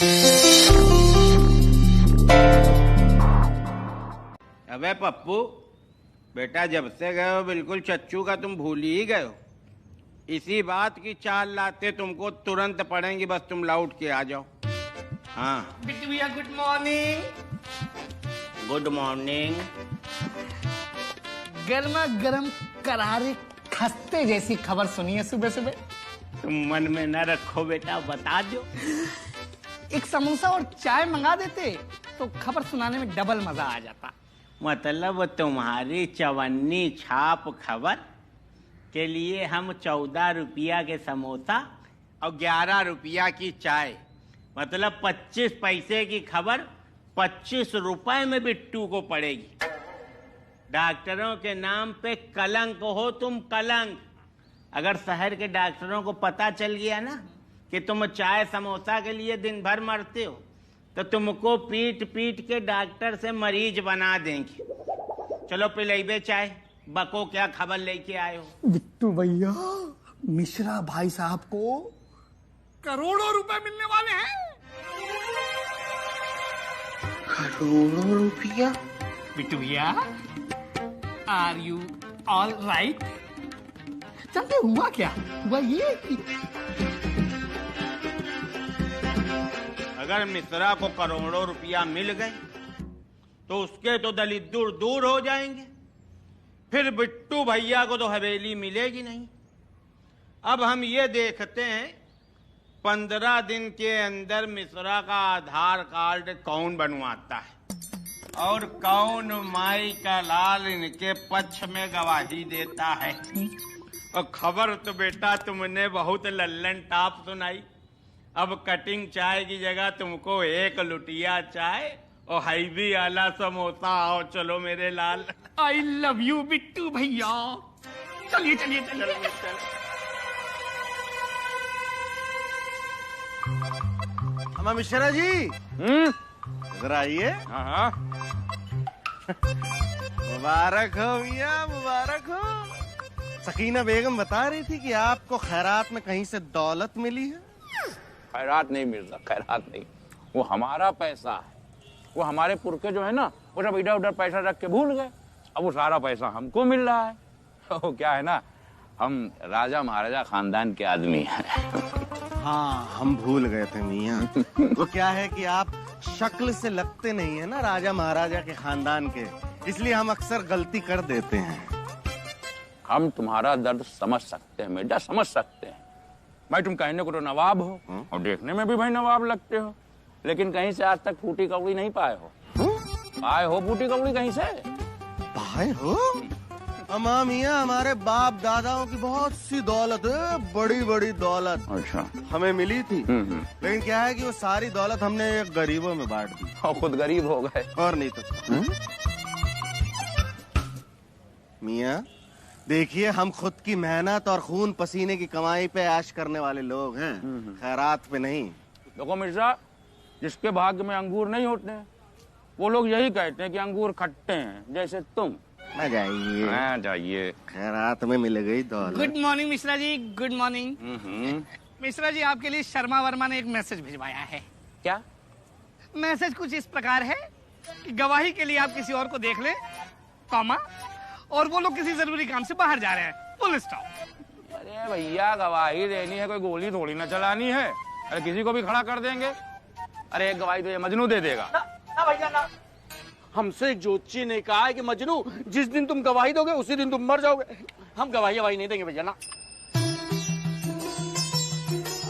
अबे पप्पू बेटा, जब से गए हो बिल्कुल चच्चू का तुम भूल ही गए हो। इसी बात की चाल लाते तुमको तुरंत पड़ेंगी, बस तुम लौट के आ जाओ। हाँ बिट्टू भैया, गुड मॉर्निंग। Good morning. गर्मा गर्म करारे खस्ते जैसी खबर सुनी है सुबह सुबह। तुम मन में न रखो बेटा, बता दो। एक समोसा और चाय मंगा देते तो खबर सुनाने में डबल मजा आ जाता। मतलब तुम्हारी चवन्नी छाप खबर के लिए हम 14 रुपया के समोसा और 11 रुपया की चाय, मतलब 25 पैसे की खबर 25 रुपए में बिट्टू को पड़ेगी। डॉक्टरों के नाम पे कलंक हो तुम, कलंक। अगर शहर के डॉक्टरों को पता चल गया ना कि तुम चाय समोसा के लिए दिन भर मरते हो, तो तुमको पीट पीट के डॉक्टर से मरीज बना देंगे। चलो पिलाइबे चाय। बको, क्या खबर लेके आए हो? बिट्टू भैया, मिश्रा भाई साहब को करोड़ों रुपए मिलने वाले हैं। करोड़ों रुपया? बिट्टू भैया, आर यू ऑल राइट? चलते हुआ क्या हुआ ये कि अगर मिश्रा को करोड़ों रुपया मिल गए तो उसके तो दलित दूर दूर हो जाएंगे। फिर बिट्टू भैया को तो हवेली मिलेगी नहीं। अब हम ये देखते हैं 15 दिन के अंदर मिश्रा का आधार कार्ड कौन बनवाता है और कौन माई का लाल इनके पक्ष में गवाही देता है। और खबर तो बेटा तुमने बहुत लल्लन टाप सुनाई। अब कटिंग चाय की जगह तुमको एक लुटिया चाय और हाईवी आला समोसा। आओ चलो मेरे लाल। आई लव यू बिट्टू भैया। चलिए चलिए चलिए। अम्मा मिश्रा जी, इधर आइए। हाँ मुबारक हो भैया, मुबारक हो। सकीना बेगम बता रही थी कि आपको खैरात में कहीं से दौलत मिली है। खैरात नहीं मिल रहा, खैरात नहीं, वो हमारा पैसा है। वो हमारे पुरखे जो है ना, वो सब इधर उधर पैसा रख के भूल गए। अब वो सारा पैसा हमको मिल रहा है। तो क्या है ना, हम राजा महाराजा खानदान के आदमी हैं। हाँ, हम भूल गए थे मियाँ। वो क्या है कि आप शक्ल से लगते नहीं है ना राजा महाराजा के खानदान के, इसलिए हम अक्सर गलती कर देते हैं। हम तुम्हारा दर्द समझ सकते हैं बेटा, समझ सकते हैं। भाई तुम कहने को तो नवाब हो और देखने में भी भाई नवाब लगते हो, लेकिन कहीं से आज तक फूटी कौड़ी नहीं पाए हो। पाए हो फूटी कौड़ी कहीं से? पाए हो? अम्मा मियाँ, हमारे बाप दादाओं की बहुत सी दौलत है, बड़ी बड़ी दौलत। अच्छा, हमें मिली थी। लेकिन क्या है कि वो सारी दौलत हमने गरीबों में बांट दी और खुद गरीब हो गए। और नहीं तो। मियाँ देखिए, हम खुद की मेहनत और खून पसीने की कमाई पे ऐश करने वाले लोग हैं, खैरात पे नहीं। देखो मिर्जा, जिसके भाग्य में अंगूर नहीं होते हैं, वो लोग यही कहते हैं कि अंगूर खट्टे हैं, जैसे तुम। आ जाइए, आ जाइए। खैरात में मिल गई दौलत। Good morning Mishra ji, good morning. Mishra ji, आपके लिए शर्मा वर्मा ने एक मैसेज भिजवाया है। क्या मैसेज कुछ इस प्रकार है कि गवाही के लिए आप किसी और को देख ले, कॉमा, और वो लोग किसी जरूरी काम से बाहर जा रहे हैं, फुल स्टॉप। अरे भैया, गवाही देनी है, कोई गोली थोड़ी ना चलानी है। अरे किसी को भी खड़ा कर देंगे। अरे एक गवाही तो ये मजनू दे देगा। ना भैया ना, हमसे एक ज्योतिषी ने कहा है कि मजनू, जिस दिन तुम गवाही दोगे उसी दिन तुम मर जाओगे। हम गवाही नहीं देंगे भैया ना।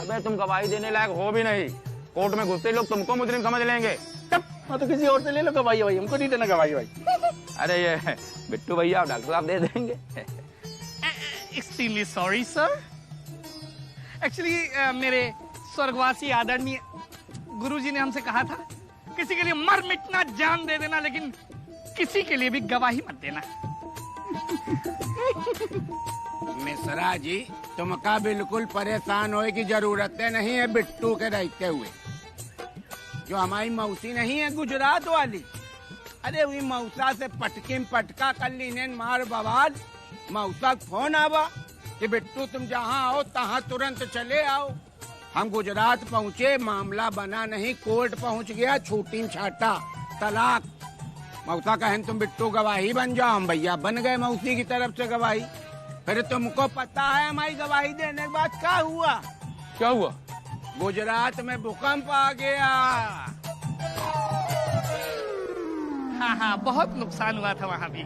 अबे तुम गवाही देने लायक हो भी नहीं। कोर्ट में घुसते लोग तुमको मुजरिम समझ लेंगे। हाँ तो किसी और से ले लो गवाही, हमको नहीं देना गवाही। अरे ये बिट्टू भैया और डॉक्टर साहब दे देंगे। Extremely sorry sir. एक्चुअली मेरे स्वर्गवासी आदरणीय गुरुजी ने हमसे कहा था, किसी के लिए मर मिटना, जान दे देना, लेकिन किसी के लिए भी गवाही मत देना। मिश्रा जी, तुमका बिल्कुल परेशान होने की जरूरत नहीं है बिट्टू के रहते हुए। जो हमारी मौसी नहीं है गुजरात वाली, अरे वही मौसा से पटकिन पटका कर लीने मार बवाल। मौसा फोन आवा कि बिट्टू तुम जहाँ आओ तहाँ तुरंत चले आओ। हम गुजरात पहुंचे, मामला बना नहीं, कोर्ट पहुंच गया, छूटी छाटा तलाक। मौसा कहें तुम बिट्टू गवाही बन जाओ, हम भैया बन गए मौसी की तरफ से गवाही। फिर तुमको पता है हमारी गवाही देने के बाद क्या हुआ? क्या हुआ? गुजरात में भूकंप आ गया। हाँ हाँ, बहुत नुकसान हुआ था वहाँ भी।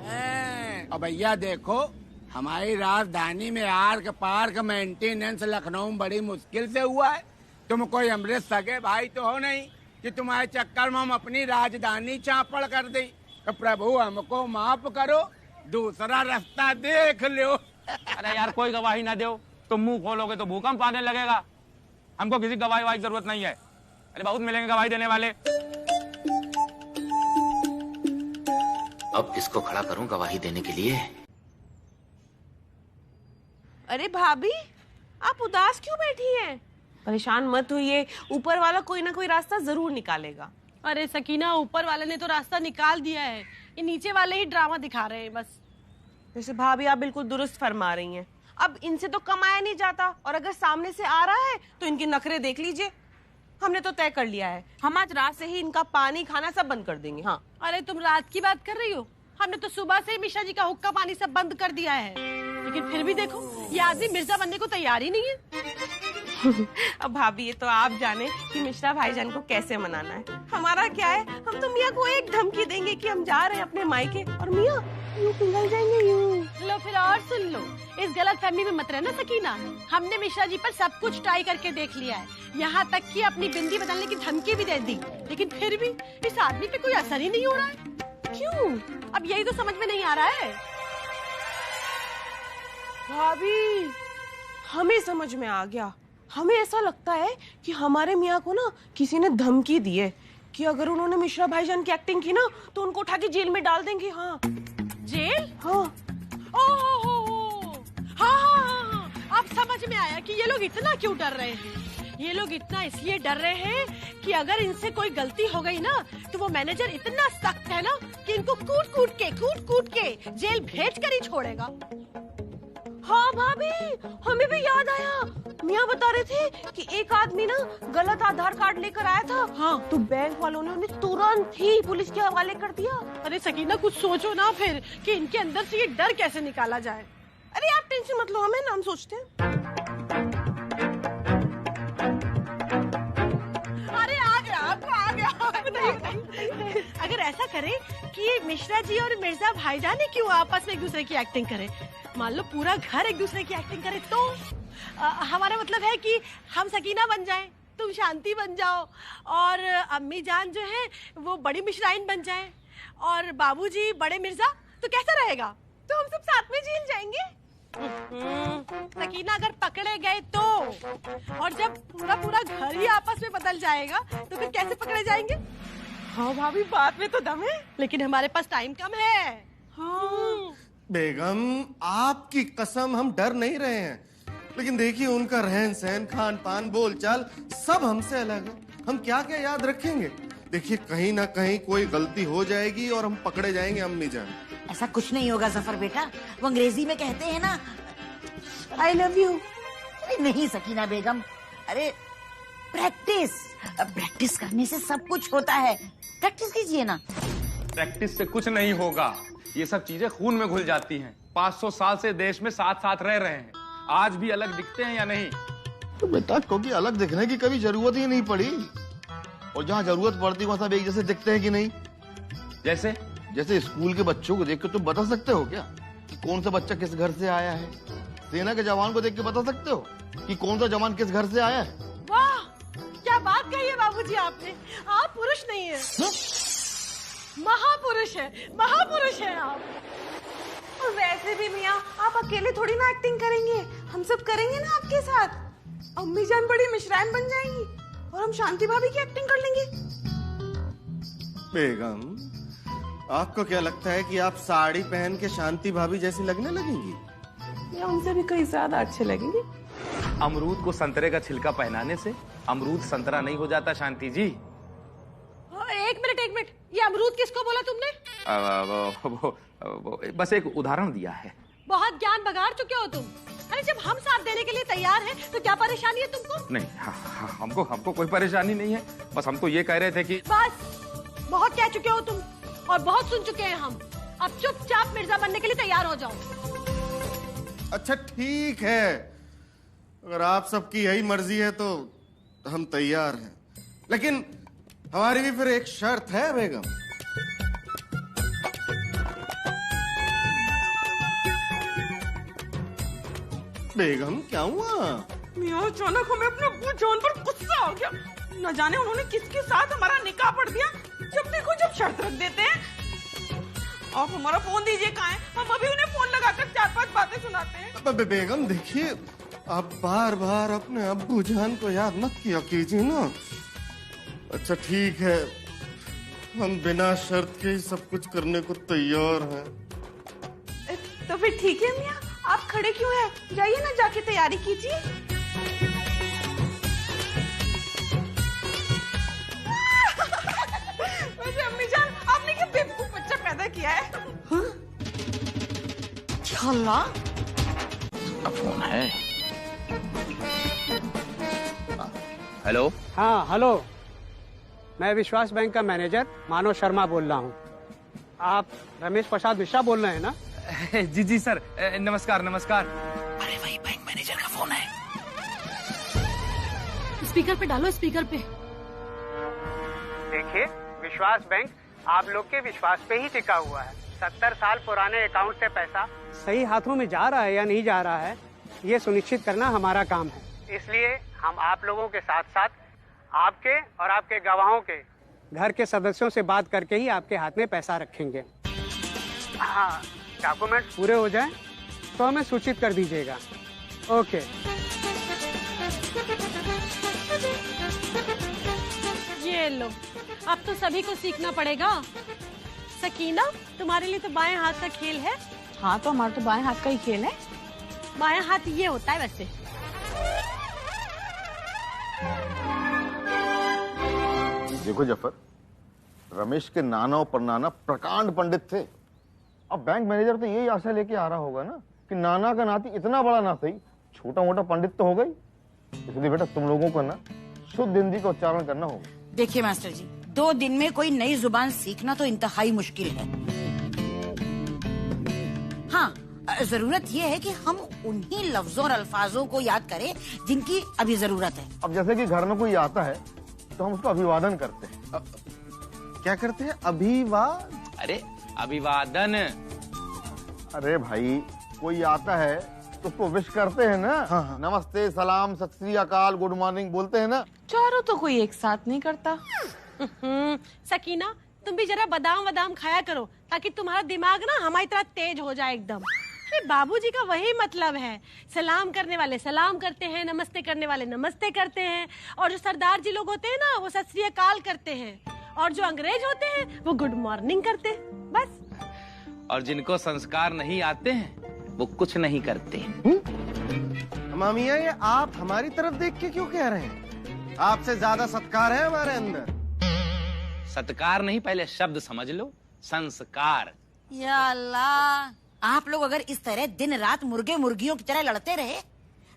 और भैया देखो, हमारी राजधानी में आर्क पार्क मेंटेनेंस लखनऊ में बड़ी मुश्किल से हुआ है। तुम कोई अमृत सगे भाई तो हो नहीं कि तुम्हारे चक्कर में हम अपनी राजधानी चापड़ कर दी। तो प्रभु हमको माफ करो, दूसरा रास्ता देख लो। अरे यार कोई गवाही ना दो, तुम मुंह खोलोगे तो भूकंप आने लगेगा। हमको किसी गवाही वाही की जरूरत नहीं है। अरे बहुत मिलेंगे गवाही देने वाले। अब किसको खड़ा करूं गवाही देने के लिए? अरे भाभी, आप उदास क्यों बैठी हैं? परेशान मत होइए, ऊपर वाला कोई ना कोई रास्ता जरूर निकालेगा। अरे सकीना, ऊपर वाले ने तो रास्ता निकाल दिया है, ये नीचे वाले ही ड्रामा दिखा रहे हैं बस। वैसे भाभी आप बिल्कुल दुरुस्त फरमा रही हैं। अब इनसे तो कमाया नहीं जाता, और अगर सामने से आ रहा है तो इनके नखरे देख लीजिए। हमने तो तय कर लिया है, हम आज रात से ही इनका पानी खाना सब बंद कर देंगे। हाँ। अरे तुम रात की बात कर रही हो? हमने तो सुबह से ही मिश्रा जी का हुक्का पानी सब बंद कर दिया है, लेकिन फिर भी देखो ये आदमी मिर्जा बनने को तैयार ही नहीं है। अब भाभी ये तो आप जाने कि मिश्रा भाईजान को कैसे मनाना है। हमारा क्या है, हम तो मियाँ को एक धमकी देंगे कि हम जा रहे हैं अपने मायके, और मियाँ यूं पिघल जाएंगे यूं। लो फिर और सुन लो, इस गलत फहमी में मत रहना सकीना। हमने मिश्रा जी पर सब कुछ ट्राई करके देख लिया है, यहाँ तक कि अपनी बिंदी बदलने की धमकी भी दे दी, लेकिन फिर भी इस आदमी पे कोई असर ही नहीं हो रहा है। क्यों? अब यही तो समझ में नहीं आ रहा है। भाभी हमें समझ में आ गया। हमें ऐसा लगता है कि हमारे मियाँ को ना किसी ने धमकी दी है कि अगर उन्होंने मिश्रा भाईजान की एक्टिंग की ना तो उनको उठा के जेल में डाल देंगे। हाँ। जेल? हाँ। ओह हाँ हाँ हाँ, अब समझ में आया कि ये लोग इतना क्यों डर रहे हैं। ये लोग इतना इसलिए डर रहे हैं कि अगर इनसे कोई गलती हो गई ना तो वो मैनेजर इतना सख्त है ना कि इनको कूट कूट के जेल भेज कर ही छोड़ेगा। हाँ भाभी, हमें भी याद आया। मियाँ बता रहे थे कि एक आदमी ना गलत आधार कार्ड लेकर आया था। हाँ। तो बैंक वालों ने उन्हें तुरंत ही पुलिस के हवाले कर दिया। अरे सकीना कुछ सोचो ना फिर कि इनके अंदर से ये डर कैसे निकाला जाए। अरे आप टेंशन मत लो, हमें नाम सोचते हैं। अरे आ गया। अगर ऐसा करे कि मिश्रा जी और मिर्जा भाईजान ही क्यों आपस में एक दूसरे की एक्टिंग करे, मान लो पूरा घर एक दूसरे की एक्टिंग करे, तो हमारा मतलब है कि हम सकीना बन जाएं, तुम शांति बन जाओ, और अम्मी जान जो है वो बड़ी मिश्राइन बन जाएं, और बाबूजी बड़े मिर्जा। तो कैसा रहेगा? तो हम सब साथ में जेल जाएंगे। सकीना अगर पकड़े गए तो, और जब पूरा घर ही आपस में बदल जाएगा तो फिर कैसे पकड़े जाएंगे? हाँ भाभी, बात में तो दम है, लेकिन हमारे पास टाइम कम है। हाँ। बेगम आपकी कसम हम डर नहीं रहे हैं, लेकिन देखिए उनका रहन सहन, खान पान, बोल चाल सब हमसे अलग है। हम क्या क्या याद रखेंगे? देखिए कहीं ना कहीं कोई गलती हो जाएगी और हम पकड़े जाएंगे अम्मी जान। ऐसा कुछ नहीं होगा जफर बेटा, वो अंग्रेजी में कहते हैं ना आई लव यू। अरे नहीं सकीना बेगम, अरे प्रैक्टिस करने से सब कुछ होता है। प्रैक्टिस कीजिए ना। प्रैक्टिस से कुछ नहीं होगा, ये सब चीजें खून में घुल जाती हैं। 500 साल से देश में साथ साथ रह रहे हैं, आज भी अलग दिखते हैं या नहीं? तो बेटा क्योंकि अलग दिखने की कभी जरूरत ही नहीं पड़ी, और जहाँ जरूरत पड़ती वहाँ सब एक जैसे दिखते हैं कि नहीं? जैसे स्कूल के बच्चों को देख के तुम बता सकते हो क्या कि कौन सा बच्चा किस घर से आया है? सेना के जवान को देख के बता सकते हो कि कौन सा जवान किस घर से आया है? वाह, क्या बात कही है बाबूजी आपने। आप पुरुष नहीं है, महापुरुष है आप। और वैसे भी मियाँ, आप अकेले थोड़ी ना एक्टिंग करेंगे, हम सब करेंगे ना आपके साथ। अम्मी जान बड़ी मिश्राइन बन जाएंगी और हम शांति भाभी की एक्टिंग कर लेंगे। बेगम आपको क्या लगता है कि आप साड़ी पहन के शांति भाभी जैसी लगने लगेंगी? या उनसे भी कई ज्यादा अच्छे लगेंगे। अमरूद को संतरे का छिलका पहनाने से अमरूद संतरा नहीं हो जाता शांति जी। एक मिनट, ये अमरूद किसको बोला तुमने? बस एक उदाहरण दिया है। बहुत ज्ञान बगाड़ चुके हो तुम। अरे जब हम साथ देने के लिए तैयार हैं तो क्या परेशानी है तुमको? नहीं, हमको कोई परेशानी नहीं है, बस हम तो ये कह रहे थे कि बस बहुत कह चुके हो तुम और बहुत सुन चुके हैं हम। अब चुपचाप मिर्जा बनने के लिए तैयार हो जाओ। अच्छा ठीक है, अगर आप सबकी यही मर्जी है तो हम तैयार हैं, लेकिन हमारी भी फिर एक शर्त है बेगम। बेगम क्या हुआ? मियाँ अचानक हमें अपने अब्बू जान पर गुस्सा आ गया। न जाने उन्होंने किसके साथ हमारा निकाह पढ़ दिया। जब देखो जब शर्त रख देते हैं। आप हमारा फोन दीजिए, कहाँ है? हम अभी उन्हें फोन लगाकर 4-5 बातें सुनाते हैं। बेगम देखिए, आप बार बार अपने अब्बू जान को याद मत किया कीजिए ना। अच्छा ठीक है, हम बिना शर्त के ही सब कुछ करने को तैयार हैं। तो फिर ठीक है मियाँ, आप खड़े क्यों हैं? जाइए ना, जाके तैयारी कीजिए। वैसे अम्मी जान, आपने क्या बेवकूफ बच्चा पैदा किया है? अल्लाह, फोन है। हेलो। हाँ हेलो, मैं विश्वास बैंक का मैनेजर मानव शर्मा बोल रहा हूँ। आप रमेश प्रसाद मिश्रा बोल रहे हैं ना? जी सर, नमस्कार नमस्कार। अरे वही बैंक मैनेजर का फोन है। स्पीकर पे डालो, स्पीकर पे। देखिए, विश्वास बैंक आप लोग के विश्वास पे ही टिका हुआ है। 70 साल पुराने अकाउंट से पैसा सही हाथों में जा रहा है या नहीं जा रहा है, ये सुनिश्चित करना हमारा काम है। इसलिए हम आप लोगों के साथ साथ आपके और आपके गवाहों के घर के सदस्यों से बात करके ही आपके हाथ में पैसा रखेंगे। हाँ, डॉक्यूमेंट्स पूरे हो जाएं तो हमें सूचित कर दीजिएगा। ओके। ये लो, अब तो सभी को सीखना पड़ेगा। सकीना, तुम्हारे लिए तो बाएं हाथ का खेल है। हाँ, तो हमारा तो बाएं हाथ का ही खेल है। बाएं हाथ ये होता है वैसे। देखो जफर, रमेश के नाना और परनाना प्रकांड पंडित थे। अब बैंक मैनेजर तो यही आशा लेके आ रहा होगा ना कि नाना का नाती इतना बड़ा ना सही, छोटा मोटा पंडित तो हो गई। इसलिए बेटा तुम लोगों को ना शुद्ध हिंदी का उच्चारण करना होगा। देखिए मास्टर जी, 2 दिन में कोई नई जुबान सीखना तो इंतहाई मुश्किल है। हाँ, जरूरत ये है कि हम उन्हीं लफ्जों और अल्फाजों को याद करें जिनकी अभी जरूरत है। अब जैसे कि घर में कोई आता है तो हम उसको अभिवादन करते हैं। क्या करते हैं? अरे अभिवादन। अरे भाई, कोई आता है तो उसको विश करते हैं ना। हाँ। नमस्ते, सलाम, सत श्री अकाल, गुड मॉर्निंग बोलते हैं ना। चारों तो कोई एक साथ नहीं करता। सकीना, तुम भी जरा बादाम वादाम खाया करो ताकि तुम्हारा दिमाग ना हमारी तरह तेज हो जाए एकदम। अरे बाबूजी का वही मतलब है, सलाम करने वाले सलाम करते हैं, नमस्ते करने वाले नमस्ते करते हैं, और जो सरदार जी लोग होते हैं ना वो सत श्री अकाल करते हैं, और जो अंग्रेज होते हैं वो गुड मॉर्निंग करते हैं, बस। और जिनको संस्कार नहीं आते हैं वो कुछ नहीं करते। मामिया, ये आप हमारी तरफ देख के क्यों कह रहे हैं? आपसे ज्यादा सत्कार है हमारे अंदर। सत्कार नहीं, पहले शब्द समझ लो, संस्कार। या अल्लाह, आप लोग अगर इस तरह दिन रात मुर्गे मुर्गियों की तरह लड़ते रहे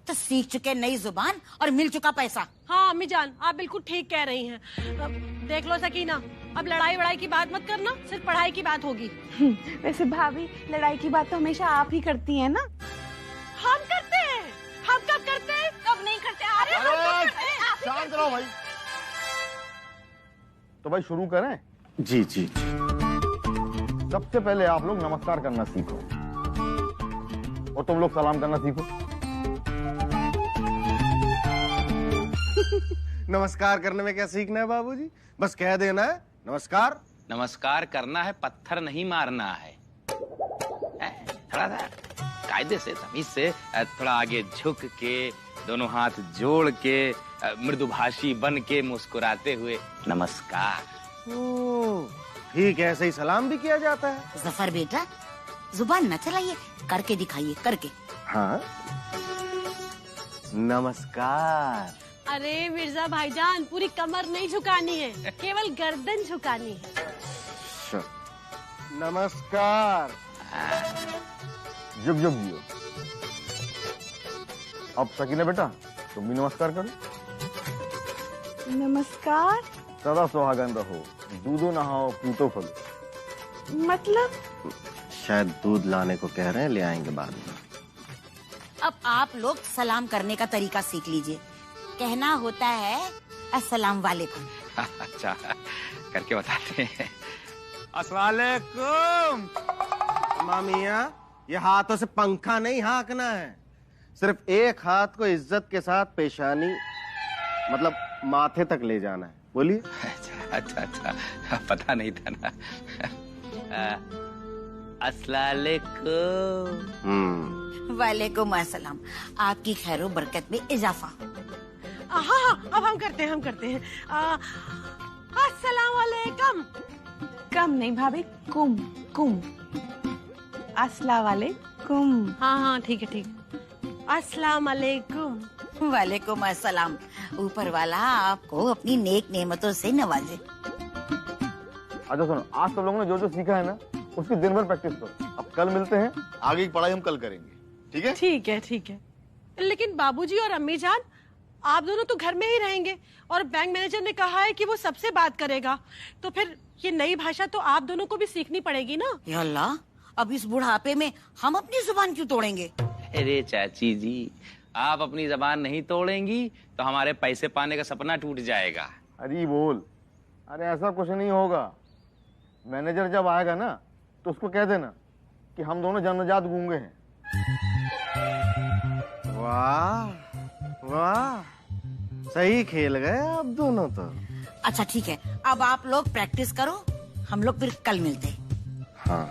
तो सीख चुके नई जुबान और मिल चुका पैसा। हाँ अम्मी जान, आप बिल्कुल ठीक कह रही हैं। अब देख लो सकीना, अब लड़ाई वड़ाई की बात मत करना, सिर्फ पढ़ाई की बात होगी। वैसे भाभी, लड़ाई की बात तो हमेशा आप ही करती हैं ना? हम करते हैं। हम कब करते हैं, कब नहीं करते? अरे हम कब करते हैं? आप ही शांत रहो भाई। तो भाई शुरू करें? जी जी। सबसे पहले आप लोग नमस्कार करना सीखो और तुम लोग सलाम करना सीखो। नमस्कार करने में क्या सीखना है बाबूजी? बस कह देना है नमस्कार। नमस्कार करना है, पत्थर नहीं मारना है। थोड़ा सा कायदे से, तमीज से, थोड़ा आगे झुक के, दोनों हाथ जोड़ के, मृदुभाषी बन के, मुस्कुराते हुए नमस्कार। ठीक है, ऐसे ही सलाम भी किया जाता है। जफर बेटा, जुबान न चलाइए, करके दिखाइए, करके। हाँ, नमस्कार। अरे मिर्जा भाईजान, पूरी कमर नहीं झुकानी है, केवल गर्दन झुकानी है। नमस्कार। जुग जुग जियो। अब सकीना बेटा तुम भी नमस्कार करो। नमस्कार। सदा सुहागन रहो, दूधो नहाओ, पूतो फलो। मतलब? शायद दूध लाने को कह रहे हैं, ले आएंगे बाद में। अब आप लोग सलाम करने का तरीका सीख लीजिए। कहना होता है अस्सलाम वालेकुम। अच्छा करके बताते हैं। अस्सलामुअलैकुम। मामिया, ये हाथों से पंखा नहीं हाँकना है, सिर्फ एक हाथ को इज्जत के साथ पेशानी मतलब माथे तक ले जाना है। बोलिए। अच्छा अच्छा पता नहीं था ना। अस्सलामुअलैकुम। वालेकुम अस्सलाम। आपकी खैरो बरकत में इजाफा। हाँ हाँ, अब हम करते हैं अस्सलाम वालेकुम। कम नहीं भाभी, कुम कुम। अस्सलाम वालेकुम। हाँ हाँ ठीक है, ठीक। अस्सलाम वालेकुम। वालेकुम अस्सलाम। ऊपर वाला आपको अपनी नेक नेमतों से नवाजे। अच्छा सुनो, आज तुम लोगों ने जो जो सीखा है ना उसकी दिन भर प्रैक्टिस करो। अब कल मिलते हैं, आगे की पढ़ाई हम कल करेंगे, ठीक है? ठीक है ठीक है। लेकिन बाबूजी और अम्मी जान, आप दोनों तो घर में ही रहेंगे और बैंक मैनेजर ने कहा है कि वो सबसे बात करेगा, तो फिर ये नई भाषा तो आप दोनों को भी सीखनी पड़ेगी ना। या अल्लाह, अब इस बुढ़ापे में हम अपनी जुबान क्यों तोड़ेंगे? अरे चाची जी, आप अपनी जबान नहीं तोड़ेंगी तो हमारे पैसे पाने का सपना टूट जाएगा। अरे बोल। अरे ऐसा कुछ नहीं होगा। मैनेजर जब आएगा ना तो उसको कह देना कि हम दोनों जन्मजात गूंगे हैं। वाह वाह, सही खेल गए आप दोनों तो। अच्छा ठीक है, अब आप लोग प्रैक्टिस करो, हम लोग फिर कल मिलते हैं। हाँ।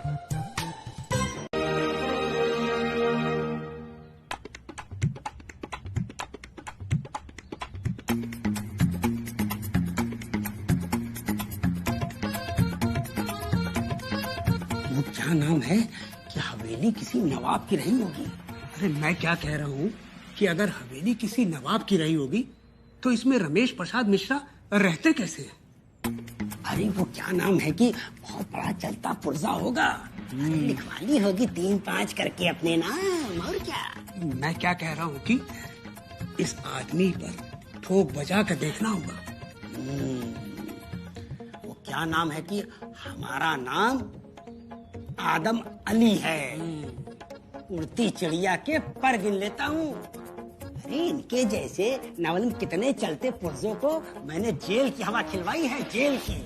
वो क्या नाम है कि हवेली किसी नवाब की रही होगी। अरे मैं क्या कह रहा हूँ कि अगर हवेली किसी नवाब की रही होगी तो इसमें रमेश प्रसाद मिश्रा रहते कैसे हैं? अरे वो क्या नाम है कि बहुत बड़ा चलता पुर्जा होगा। अरे लिखवानी होगी 3-5 करके अपने नाम, और क्या। मैं क्या कह रहा हूँ कि इस आदमी पर ठोक बजा कर देखना होगा। वो क्या नाम है कि हमारा नाम आदम अली है, उड़ती चिड़िया के पर गिन लेता हूँ। अरे इनके जैसे न मालूम कितने चलते पुर्जों को मैंने जेल की हवा खिलवाई है, जेल की।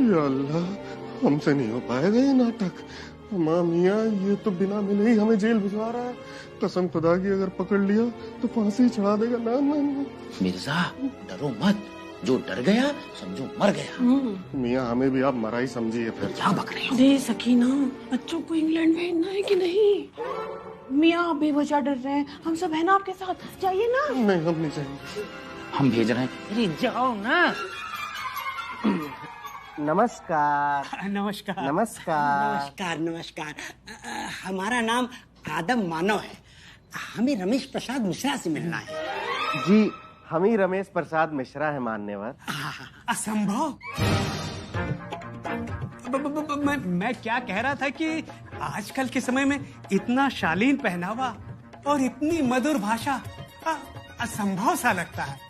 या अल्लाह, हमसे नहीं हो पाएगा ये नाटक। माँ मियाँ, ये तो बिना मिले ही हमें जेल भिजवा रहा है। कसम खुदा की अगर पकड़ लिया तो फांसी चढ़ा देगा। ना ना ना मिर्जा डरो मत, जो डर गया समझो मर गया। मियाँ, हमें भी आप मरा ही समझिए फिर। क्या बक रहे हो? दे सकीना, बच्चों को इंग्लैंड भेजना है कि नहीं? मियाँ आप बेवजह डर रहे हैं, हम सब है ना आपके साथ, जाइए ना। नहीं, हम नहीं जाएंगे। हम भेज रहे हैं। अरे जाओ ना। नमस्कार। नमस्कार नमस्कार। नमस्कार नमस्कार। हमारा नाम आदम मानव है, हमें रमेश प्रसाद मिश्रा से मिलना है। जी, हम ही रमेश प्रसाद मिश्रा है मान्यवर। असंभव। मैं क्या कह रहा था कि आजकल के समय में इतना शालीन पहनावा और इतनी मधुर भाषा असंभव सा लगता है।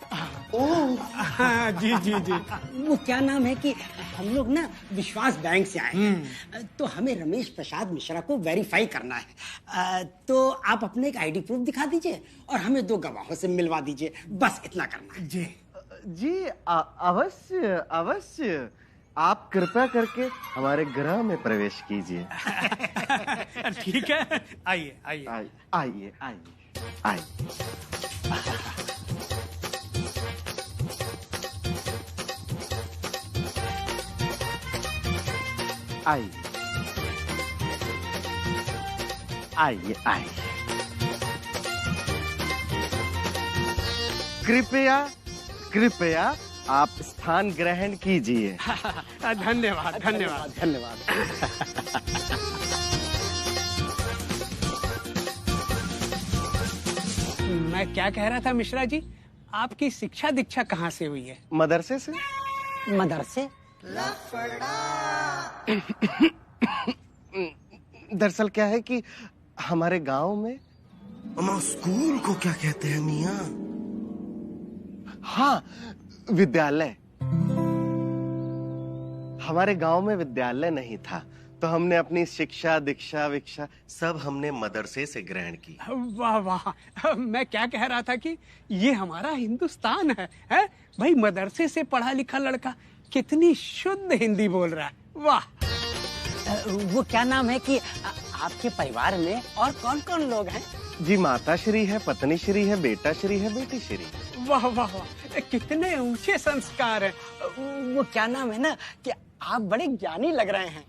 हाँ, जी जी जी। वो क्या नाम है कि हम लोग ना विश्वास बैंक से आए हैं, तो हमें रमेश प्रसाद मिश्रा को वेरीफाई करना है। तो आप अपने एक आईडी प्रूफ दिखा दीजिए और हमें 2 गवाहों से मिलवा दीजिए, बस इतना करना है। जी अवश्य अवश्य। आप कृपया करके हमारे गृह में प्रवेश कीजिए। ठीक है, आइए आइए आइए आइए आइए। आइए आइए आइए। कृपया कृपया आप स्थान ग्रहण कीजिए। धन्यवाद धन्यवाद धन्यवाद। मैं क्या कह रहा था मिश्रा जी, आपकी शिक्षा दीक्षा कहाँ से हुई है? मदरसे से। मदरसे? दरअसल क्या है कि हमारे गांव में अम्मा स्कूल को क्या कहते हैं मियाँ? हाँ, विद्यालय। हमारे गांव में विद्यालय नहीं था, तो हमने अपनी शिक्षा दीक्षा विक्षा सब हमने मदरसे से ग्रहण की। वाह वाह, मैं क्या कह रहा था कि ये हमारा हिंदुस्तान है? भाई मदरसे से पढ़ा लिखा लड़का कितनी शुद्ध हिंदी बोल रहा है। वाह। वो क्या नाम है कि आपके परिवार में और कौन कौन लोग हैं? जी माता श्री है, पत्नी श्री है, बेटा श्री है, बेटी श्री। वाह वाह वाह, कितने ऊंचे संस्कार हैं। वो क्या नाम है ना कि आप बड़े ज्ञानी लग रहे हैं।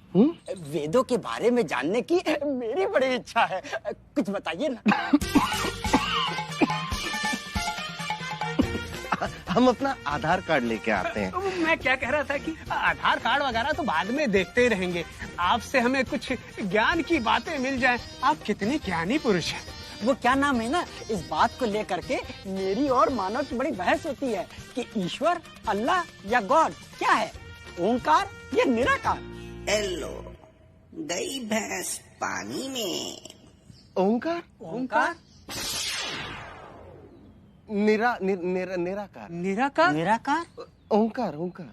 वेदों के बारे में जानने की मेरी बड़ी इच्छा है, कुछ बताइए ना। हम अपना आधार कार्ड लेके आते हैं। मैं क्या कह रहा था कि आधार कार्ड वगैरह तो बाद में देखते ही रहेंगे, आपसे हमें कुछ ज्ञान की बातें मिल जाएं। आप कितने ज्ञानी पुरुष हैं। वो क्या नाम है ना, इस बात को लेकर के मेरी और मानव की बड़ी बहस होती है कि ईश्वर, अल्लाह या गॉड क्या है, ओंकार या निराकार। हेलो, गई भैंस पानी में। ओंकार? ओंकार? निराकार। निराकार? निराकार? ओंकार, ओंकार।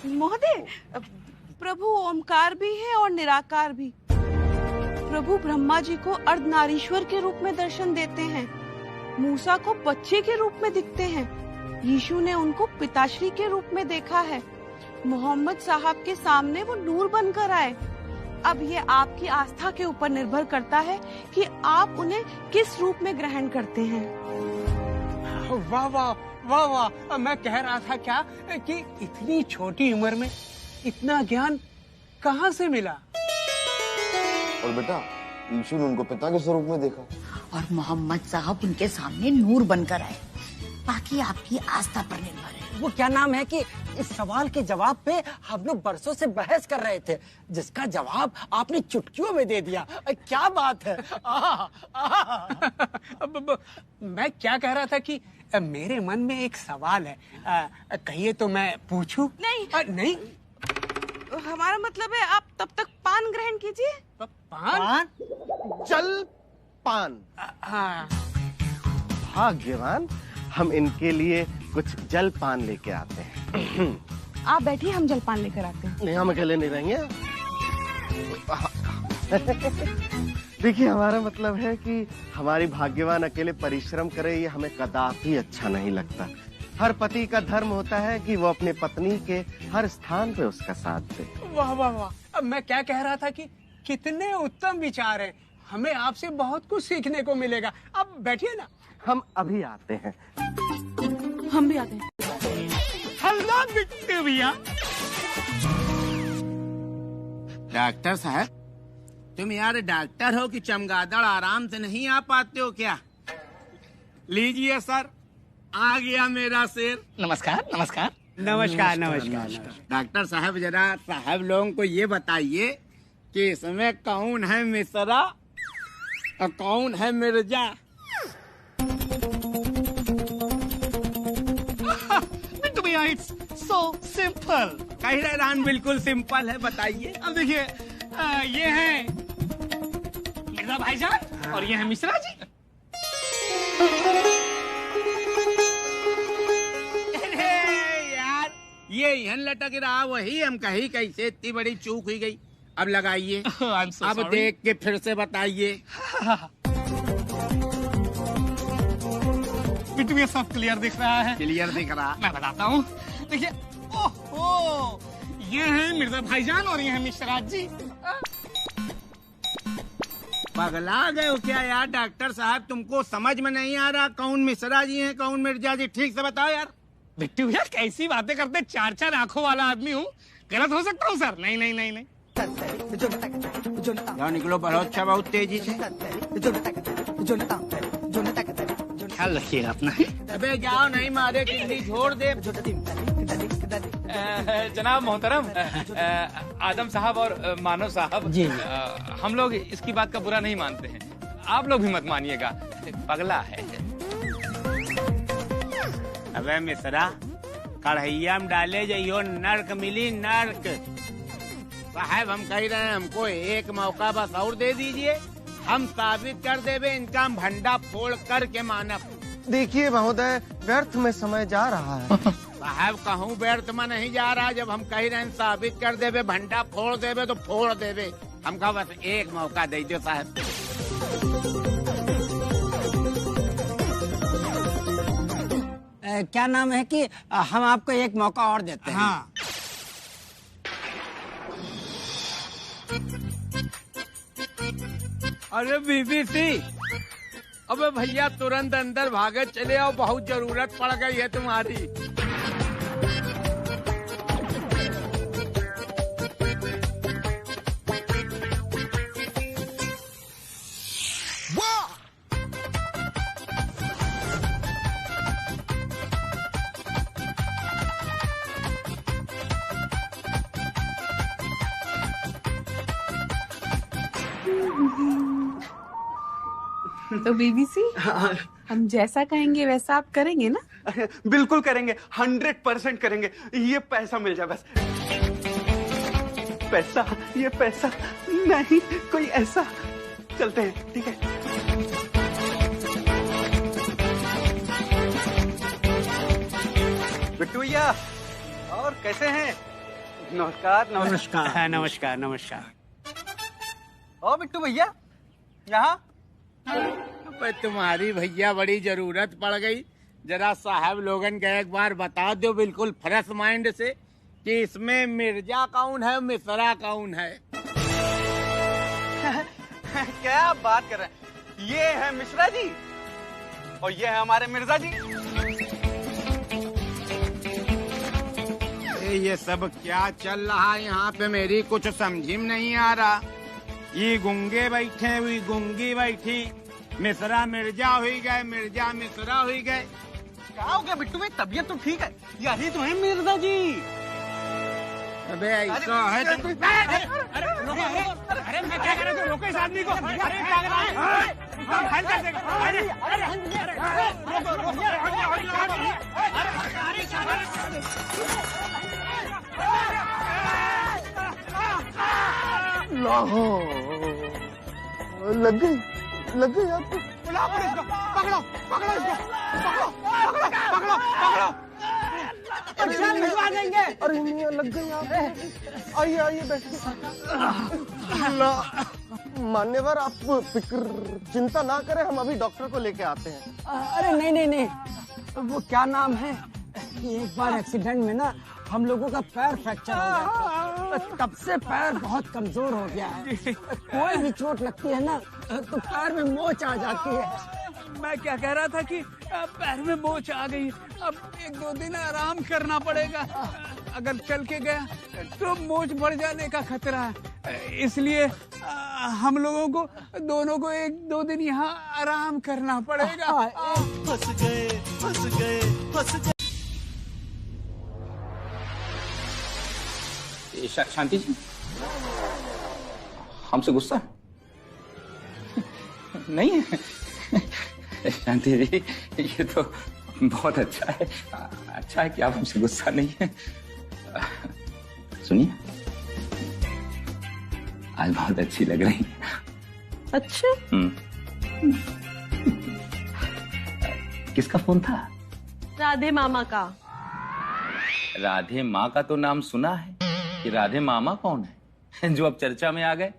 महोदय, प्रभु ओमकार भी है और निराकार भी। प्रभु ब्रह्मा जी को अर्धनारीश्वर के रूप में दर्शन देते हैं, मूसा को बच्चे के रूप में दिखते हैं, यीशु ने उनको पिताश्री के रूप में देखा है, मोहम्मद साहब के सामने वो नूर बनकर आए। अब ये आपकी आस्था के ऊपर निर्भर करता है कि आप उन्हें किस रूप में ग्रहण करते हैं। वाह वाह वाह वाह, मैं कह रहा था क्या कि इतनी छोटी उम्र में इतना ज्ञान कहाँ से मिला? और बेटा, यीशु ने उनको पिता के स्वरूप में देखा और मोहम्मद साहब उनके सामने नूर बनकर आए। बाकी आपकी आस्था पर निर्भर है। वो क्या नाम है कि इस सवाल के जवाब पे हम लोग बरसों से बहस कर रहे थे, जिसका जवाब आपने चुटकियों में दे दिया। क्या बात है। मैं क्या कह रहा था कि मेरे मन में एक सवाल है, कहिए तो मैं पूछूं? नहीं नहीं, हमारा मतलब है आप तब तक पान ग्रहण कीजिए। पान? जल पान। हाँ। भाग्यवान, हम इनके लिए कुछ जल पान लेके आते हैं। आप बैठिए, हम जलपान लेकर आते हैं। नहीं, हम अकेले नहीं रहेंगे। देखिए, हमारा मतलब है कि हमारी भाग्यवान अकेले परिश्रम करे, ये हमें कदापि अच्छा नहीं लगता। हर पति का धर्म होता है कि वो अपने पत्नी के हर स्थान पे उसका साथ दे। वाह वाह वाह, अब मैं क्या कह रहा था कि कितने उत्तम विचार हैं, हमें आपसे बहुत कुछ सीखने को मिलेगा। अब बैठिए ना। हम अभी आते हैं। हम भी आते हैं। हेलो बिट्टू भैया। डॉक्टर साहब, तुम यार डॉक्टर हो कि चमगादड़ आराम से नहीं आ पाते हो क्या? लीजिए सर, आ गया मेरा शेर। नमस्कार नमस्कार। नमस्कार नमस्कार। डॉक्टर साहब, जरा साहब लोगों को ये बताइए कि इसमें कौन है मिश्रा और कौन है मिर्जा? बिट्टू भैया, इट्स सो सिंपल। कहीं रान बिल्कुल सिंपल है, बताइए। अब देखिए, ये है मिर्जा भाईजान और ये है मिश्रा जी। यार, ये यहन लटक रहा, वही हम कहीं कैसे इतनी बड़ी चूक हुई गई। अब लगाइए। अब देख के फिर से बताइए। बिट्टू भैया, सब क्लियर दिख रहा है। क्लियर दिख रहा। मैं बताता हूँ, देखिए। ओहो, ये है मिर्जा भाईजान और ये है मिश्रा जी। पगला गए हो क्या यार डॉक्टर साहब? तुमको समझ में नहीं आ रहा कौन मिश्रा जी हैं कौन मिर्जा जी? ठीक से बताओ यार। बिट्टू भैया, कैसी बातें करते, चार चार आंखों वाला आदमी हूँ, गलत हो सकता हूँ सर? नहीं नहीं नहीं नहीं। जाओ निकलो, बहुत अच्छा, बहुत तेजी से। ख्याल रखिएगा अपना। अबे जाओ, नहीं मारे किल्ली छोड़ दे। जनाब मोहतरम, आदम साहब और मानव साहब जी, हम लोग इसकी बात का बुरा नहीं मानते हैं, आप लोग भी मत मानिएगा, पगला है। अबे मिश्रा, कढ़ैया में डाले जाइयो, नर्क मिली नर्क। साहब हम कह रहे हैं हमको एक मौका बस और दे दीजिए, हम साबित कर देवे इनका भंडा फोड़ करके मानव। देखिए महोदय, व्यर्थ में समय जा रहा है। साहब कहूँ व्यर्थ में नहीं जा रहा, जब हम कह रहे हैं साबित कर देवे, भंडा फोड़ देवे तो फोड़ देवे। हमका बस एक मौका दे दो साहब। क्या नाम है कि हम आपको एक मौका और देते हैं। हाँ। अरे बीबीसी, अबे भैया तुरंत अंदर भागे चले आओ, बहुत जरूरत पड़ गई है तुम्हारी। तो बीबीसी, हम जैसा कहेंगे वैसा आप करेंगे ना? बिल्कुल करेंगे, 100% करेंगे। ये पैसा मिल जाए बस। पैसा, ये पैसा नहीं, कोई ऐसा। चलते हैं, ठीक है? बिट्टू भैया, और कैसे हैं? नमस्कार। नमस्कार। नमस्कार नमस्कार। ओ बिट्टू भैया, यहाँ तुम्हारी भैया बड़ी जरूरत पड़ गई। जरा साहब लोगन के एक बार बता दो बिल्कुल फ्रेश माइंड से कि इसमें मिर्जा कौन है, मिश्रा कौन है? क्या आप बात कर रहे हैं? ये है मिश्रा जी और ये है हमारे मिर्जा जी। ये सब क्या चल रहा है यहाँ पे, मेरी कुछ समझ में नहीं आ रहा। ये गुंगे बैठे हुई गुंगी बैठी, मिश्रा मिर्जा हुई गए, मिर्जा मिश्रा हुई गए। क्या हो गया बिट्टू भाई, तबीयत तो ठीक है? यही तो है मिर्जा जी। अबे ऐसा है तो अरे मैं क्या कर रहा हूँ, रोको इस आदमी को। अरे क्या कर रहा है? फाइल कर देगा। अरे लग गई आपको। बुलाओ पुलिस को, पकड़ो पकड़ो इसको, पकड़ो पकड़ो पकड़ो पकड़ो, भिजवा देंगे। अरे मियां लग गई आप। आइए आइए बैठिए। मान्यवर, आप फिक्र चिंता ना करें, हम अभी डॉक्टर को लेके आते हैं। अरे नहीं नहीं नहीं, वो क्या नाम है, एक बार एक्सीडेंट में ना हम लोगों का पैर फ्रैक्चर हो गया, तब से पैर बहुत कमजोर हो गया है। कोई भी चोट लगती है ना तो पैर में मोच आ जाती है। मैं क्या कह रहा था कि पैर में मोच आ गई, अब 1-2 दिन आराम करना पड़ेगा। अगर चल के गया तो मोच बढ़ जाने का खतरा है, इसलिए हम लोगों को दोनों को 1-2 दिन यहाँ आराम करना पड़ेगा। फंस गए फंस गए फंस गए। शांति जी, हमसे गुस्सा नहीं है। शांति जी, ये तो बहुत अच्छा है। अच्छा है कि आप हमसे गुस्सा नहीं है। सुनिए, आज बहुत अच्छी लग रही है। अच्छा? किसका फोन था? राधे मामा का। राधे माँ का तो नाम सुना है, कि राधे मामा कौन है जो अब चर्चा में आ गए?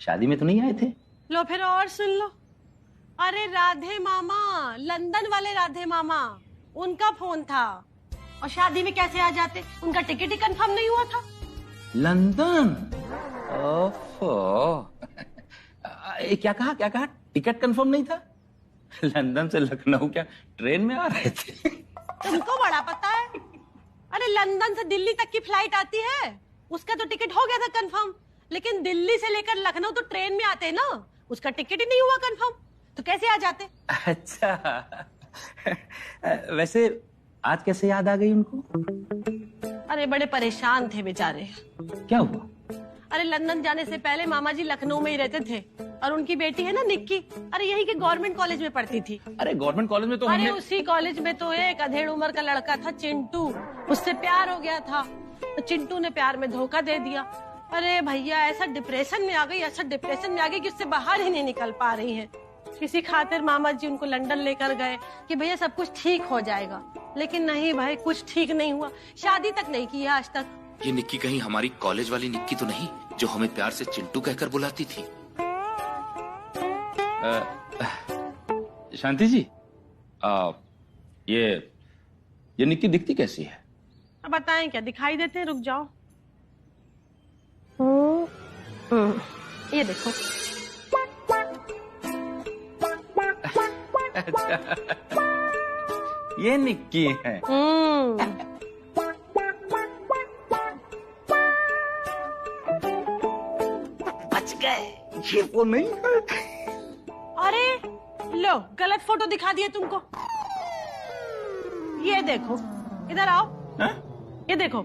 शादी में तो नहीं आए थे? लो फिर और सुन लो। अरे राधे मामा, लंदन वाले राधे मामा, उनका फोन था। और शादी में कैसे आ जाते, उनका टिकट ही कंफर्म नहीं हुआ था। लंदन? ओफो, क्या कहा टिकट कंफर्म नहीं था? लंदन से लखनऊ क्या ट्रेन में आ रहे थे? तुमको बड़ा पता है। अरे लंदन से दिल्ली तक की फ्लाइट आती है, उसका तो टिकट हो गया था कंफर्म, लेकिन दिल्ली से लेकर लखनऊ तो ट्रेन में आते हैं ना, उसका टिकट ही नहीं हुआ कंफर्म, तो कैसे आ जाते? अच्छा, वैसे आज कैसे याद आ गई उनको? अरे बड़े परेशान थे बेचारे। क्या हुआ? अरे लंदन जाने से पहले मामा जी लखनऊ में ही रहते थे, और उनकी बेटी है ना निक्की, अरे यही के गवर्नमेंट कॉलेज में पढ़ती थी। अरे गवर्नमेंट कॉलेज में तो अरे उसी कॉलेज में तो एक अधेड़ उम्र का लड़का था चिंटू, उससे प्यार हो गया था, तो चिंटू ने प्यार में धोखा दे दिया, अरे भैया ऐसा डिप्रेशन में आ गई कि उससे बाहर ही नहीं निकल पा रही है। किसी खातिर मामा जी उनको लंदन लेकर गए कि भैया सब कुछ ठीक हो जाएगा, लेकिन नहीं भाई, कुछ ठीक नहीं हुआ। शादी तक नहीं की है आज तक। ये निक्की कहीं हमारी कॉलेज वाली निक्की तो नहीं जो हमें प्यार से चिंटू कहकर बुलाती थी? शांति जी, ये निक्की दिखती कैसी है? अब बताएं क्या, दिखाई देते हैं, रुक जाओ। ये देखो। ये निक्की है। बच गए, ये वो नहीं है। अरे लो, गलत फोटो दिखा दिए तुमको। ये देखो, इधर आओ। ये देखो।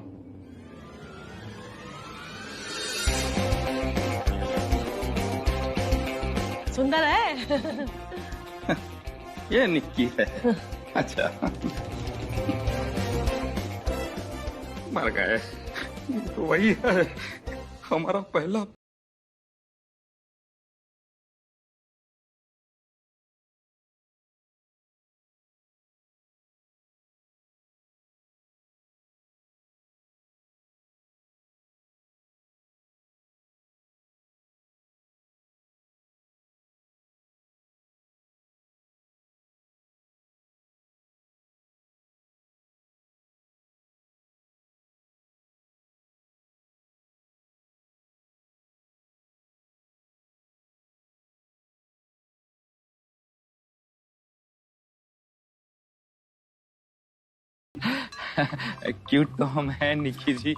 सुंदर है। ये निक्की है। अच्छा, मर गए। तो वही है हमारा पहला। क्यूट तो हम हैं निक्की जी।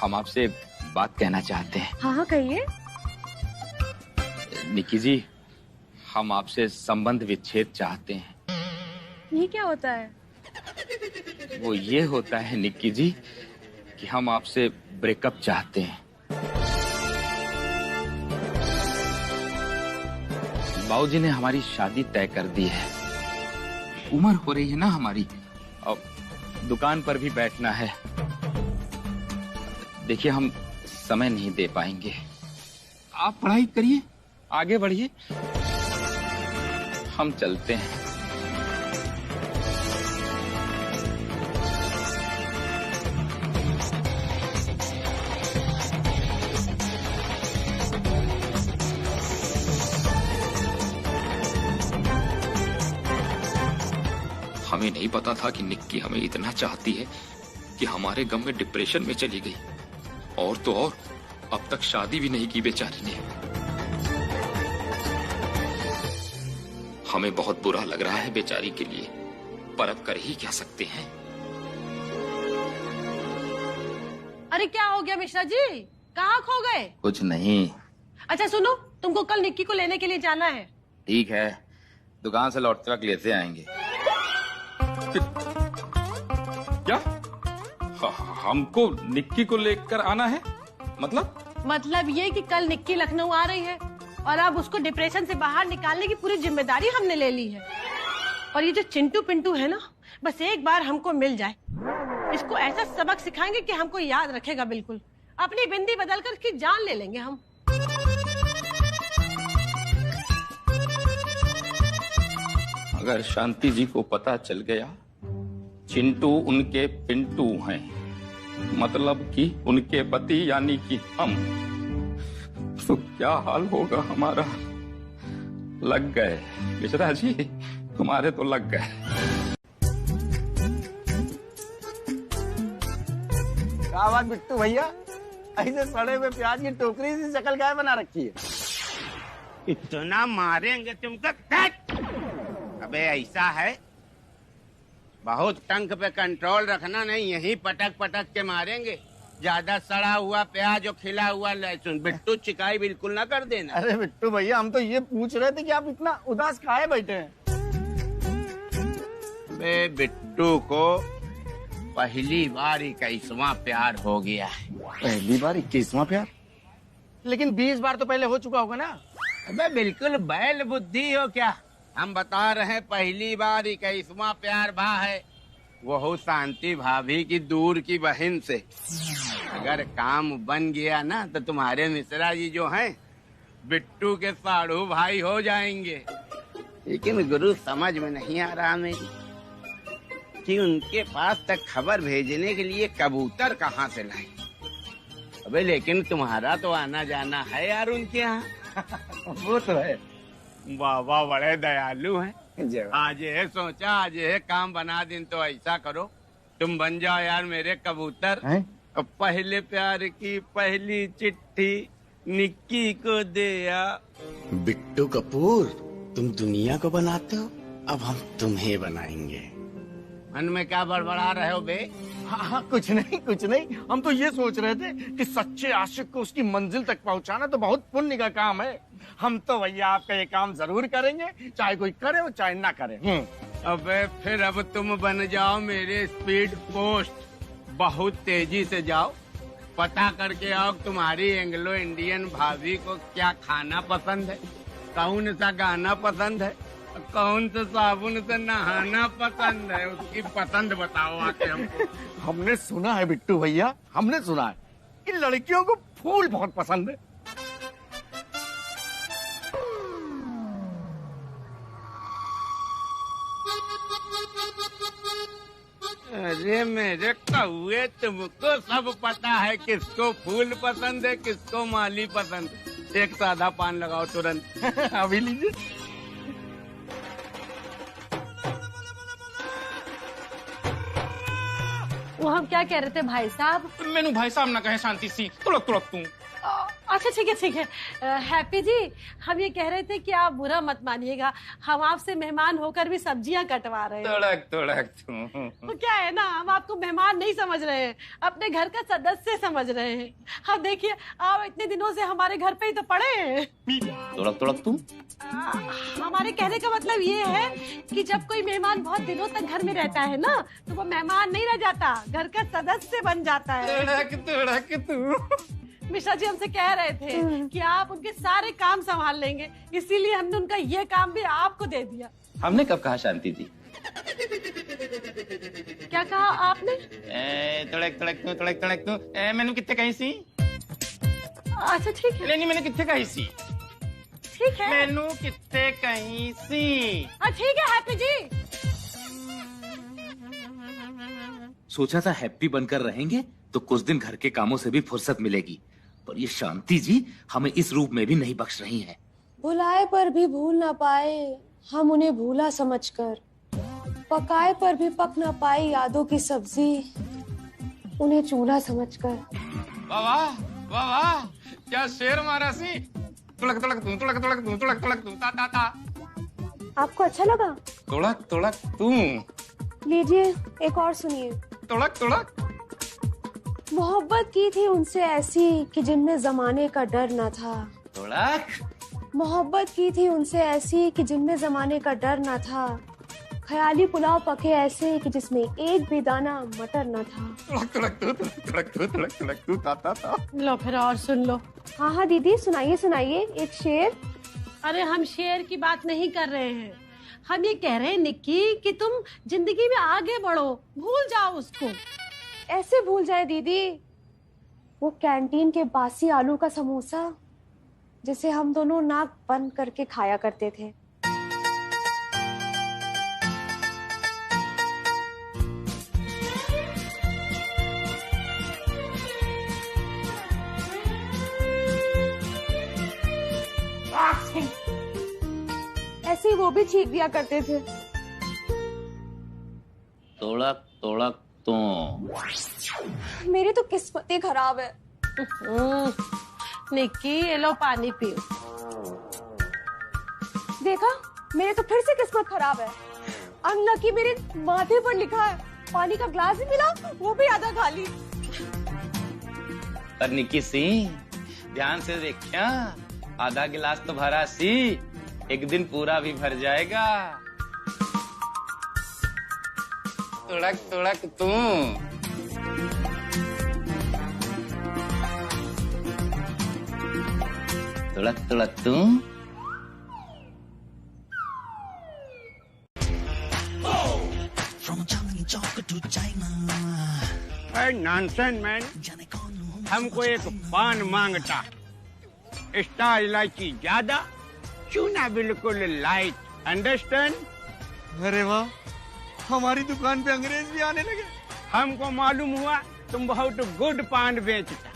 हम आपसे बात कहना चाहते हैं। हाँ कहिए। निक्की जी, हम आपसे संबंध विच्छेद चाहते हैं। ये क्या होता है? वो ये होता है निक्की जी कि हम आपसे ब्रेकअप चाहते हैं। बाबूजी ने हमारी शादी तय कर दी है। उम्र हो रही है ना हमारी, अब दुकान पर भी बैठना है। देखिए, हम समय नहीं दे पाएंगे। आप पढ़ाई करिए, आगे बढ़िए, हम चलते हैं। हमें नहीं पता था कि निक्की हमें इतना चाहती है कि हमारे गम में डिप्रेशन में चली गई। और तो और, अब तक शादी भी नहीं की बेचारी ने। हमें बहुत बुरा लग रहा है बेचारी के लिए, पर अब कर ही क्या सकते हैं। अरे क्या हो गया मिश्रा जी, कहाँ खो गए? कुछ नहीं। अच्छा सुनो, तुमको कल निक्की को लेने के लिए जाना है। ठीक है, दुकान से लौटते वक्त लेते आएंगे। क्या? हमको निक्की को लेकर आना है? मतलब ये कि कल निक्की लखनऊ आ रही है और अब उसको डिप्रेशन से बाहर निकालने की पूरी जिम्मेदारी हमने ले ली है। और ये जो चिंटू पिंटू है ना, बस एक बार हमको मिल जाए, इसको ऐसा सबक सिखाएंगे कि हमको याद रखेगा बिल्कुल। अपनी बिंदी बदलकर इसकी जान ले लेंगे हम। अगर शांति जी को पता चल गया चिंटू उनके पिंटू हैं, मतलब कि उनके पति यानी कि हम, तो क्या हाल होगा हमारा। लग गए मिश्रा जी, तुम्हारे तो लग गए। क्या बात बिट्टू भैया, ऐसे सड़े हुए प्याज की टोकरी सी शक्ल क्या बना रखी है? इतना मारेंगे तुमको। अबे ऐसा है, बहुत टंक पे कंट्रोल रखना, नहीं यही पटक पटक के मारेंगे। ज्यादा सड़ा हुआ प्याज और खिला हुआ लहसुन। बिट्टू चिकाई बिल्कुल ना कर देना। अरे बिट्टू भैया, हम तो ये पूछ रहे थे कि आप इतना उदास खाए बैठे हैं। बे बिट्टू को पहली बार 21वां प्यार हो गया है। पहली बार 21वां प्यार? लेकिन 20 बार तो पहले हो चुका होगा ना? अबे बिल्कुल बैल बुद्धि हो क्या। हम बता रहे हैं पहली बार 21वां प्यार भा है। वो शांति भाभी की दूर की बहन से। अगर काम बन गया ना तो तुम्हारे मिश्रा जी जो हैं बिट्टू के साढ़ू भाई हो जाएंगे। लेकिन गुरु समझ में नहीं आ रहा मेरी कि उनके पास तक खबर भेजने के लिए कबूतर कहाँ से लाए। अबे लेकिन तुम्हारा तो आना जाना है यार उनके यहाँ। वो तो है। बाबा बड़े दयालु हैं। आज ये सोचा आज ये काम बना दिन तो ऐसा करो तुम बन जाओ यार मेरे कबूतर। अब पहले प्यार की पहली चिट्ठी निक्की को दिया। बिट्टू कपूर तुम दुनिया को बनाते हो, अब हम तुम्हें बनाएंगे। मन में क्या बड़बड़ा रहे हो बे? हाँ कुछ नहीं हम तो ये सोच रहे थे कि सच्चे आशिक को उसकी मंजिल तक पहुंचाना तो बहुत पुण्य का काम है। हम तो भैया आपका ये काम जरूर करेंगे, चाहे कोई करे और चाहे ना करे। अबे फिर अब तुम बन जाओ मेरे स्पीड पोस्ट। बहुत तेजी से जाओ, पता करके आओ तुम्हारी एंग्लो इंडियन भाभी को क्या खाना पसंद है, कौन सा गाना पसंद है, कौन सा साबुन से नहाना पसंद है, उसकी पसंद बताओ आके हमको। हमने सुना है बिट्टू भैया, हमने सुना है कि लड़कियों को फूल बहुत पसंद है। अरे मेरे कौए तुमको सब पता है किसको फूल पसंद है किसको माली पसंद है। एक सादा पान लगाओ तुरंत। अभी लीजिए। वो हम क्या कह रहे थे भाई साहब? मैनू भाई साहब ना कहे शांति सी, तुड़क तू। अच्छा ठीक है। हैप्पी जी हम ये कह रहे थे कि आप बुरा मत मानिएगा, हम आपसे मेहमान होकर भी सब्जियां कटवा रहे हैं। तुड़क तू। तो क्या है ना, हम आपको मेहमान नहीं समझ रहे हैं, अपने घर का सदस्य समझ रहे हैं। हाँ देखिए आप इतने दिनों से हमारे घर पे ही तो पड़े हैं। तुड़क तू। हमारे कहने का मतलब ये है कि जब कोई मेहमान बहुत दिनों तक घर में रहता है ना तो वो मेहमान नहीं रह जाता, घर का सदस्य बन जाता है। तुड़क तू। मिश्रा जी हमसे कह रहे थे कि आप उनके सारे काम संभाल लेंगे, इसीलिए हमने उनका ये काम भी आपको दे दिया। हमने कब कहा शांति जी? क्या कहा आपने? तुड़क तू। मैनू कितने कही सी? अच्छा ठीक है। नहीं मैंने कितने कही सी? ठीक है। मैनू कितने कही सी? ठीक है हैप्पी जी। सोचा था हैप्पी बनकर रहेंगे तो कुछ दिन घर के कामों से भी फुर्सत मिलेगी, पर ये शांति जी हमें इस रूप में भी नहीं बख्श रही हैं। भुलाए पर भी भूल ना पाए हम उन्हें भूला समझकर, पकाए पर भी पक ना पाई यादों की सब्जी उन्हें चूल्हा समझकर। वाह क्या शेर मारा सी। तुड़क तू ता। आपको अच्छा लगा? तुड़क तू। लीजिए एक और सुनिए। तुड़क। मोहब्बत की थी उनसे ऐसी कि जिनमें जमाने का डर न था। मोहब्बत की थी उनसे ऐसी कि जिनमें जमाने का डर न था, ख्याली पुलाव पके ऐसे कि जिसमें एक भी दाना मटर न था। तुड़क तू ता। लो फिर और सुन लो। हाँ दीदी सुनाइए एक शेर। अरे हम शेर की बात नहीं कर रहे हैं, हम ये कह रहे हैं निक्की कि तुम जिंदगी में आगे बढ़ो, भूल जाओ उसको। ऐसे भूल जाए दीदी? वो कैंटीन के बासी आलू का समोसा जिसे हम दोनों नाक बंद करके खाया करते थे। ऐसे ही वो भी छींक दिया करते थे। तुड़क तू। मेरी तो किस्मत ही खराब है। निक्की ये लो पानी पियो। देखा मेरे तो फिर से किस्मत खराब है। अनलकी मेरे माथे पर लिखा है, पानी का ग्लास ही मिला वो भी आधा खाली। पर निक्की सी ध्यान से देखिया, आधा गिलास तो भरा सी, एक दिन पूरा भी भर जाएगा। तुड़क तू। तुड़क तू। From Johnny नॉनसेंस मैन, हमको एक पान मांगता, स्टार इलायची ज्यादा, चूना बिल्कुल लाइट, अंडरस्टैंड? अरे वाह, हमारी दुकान पे अंग्रेज भी आने लगे। हमको मालूम हुआ तुम बहुत गुड पान बेचता।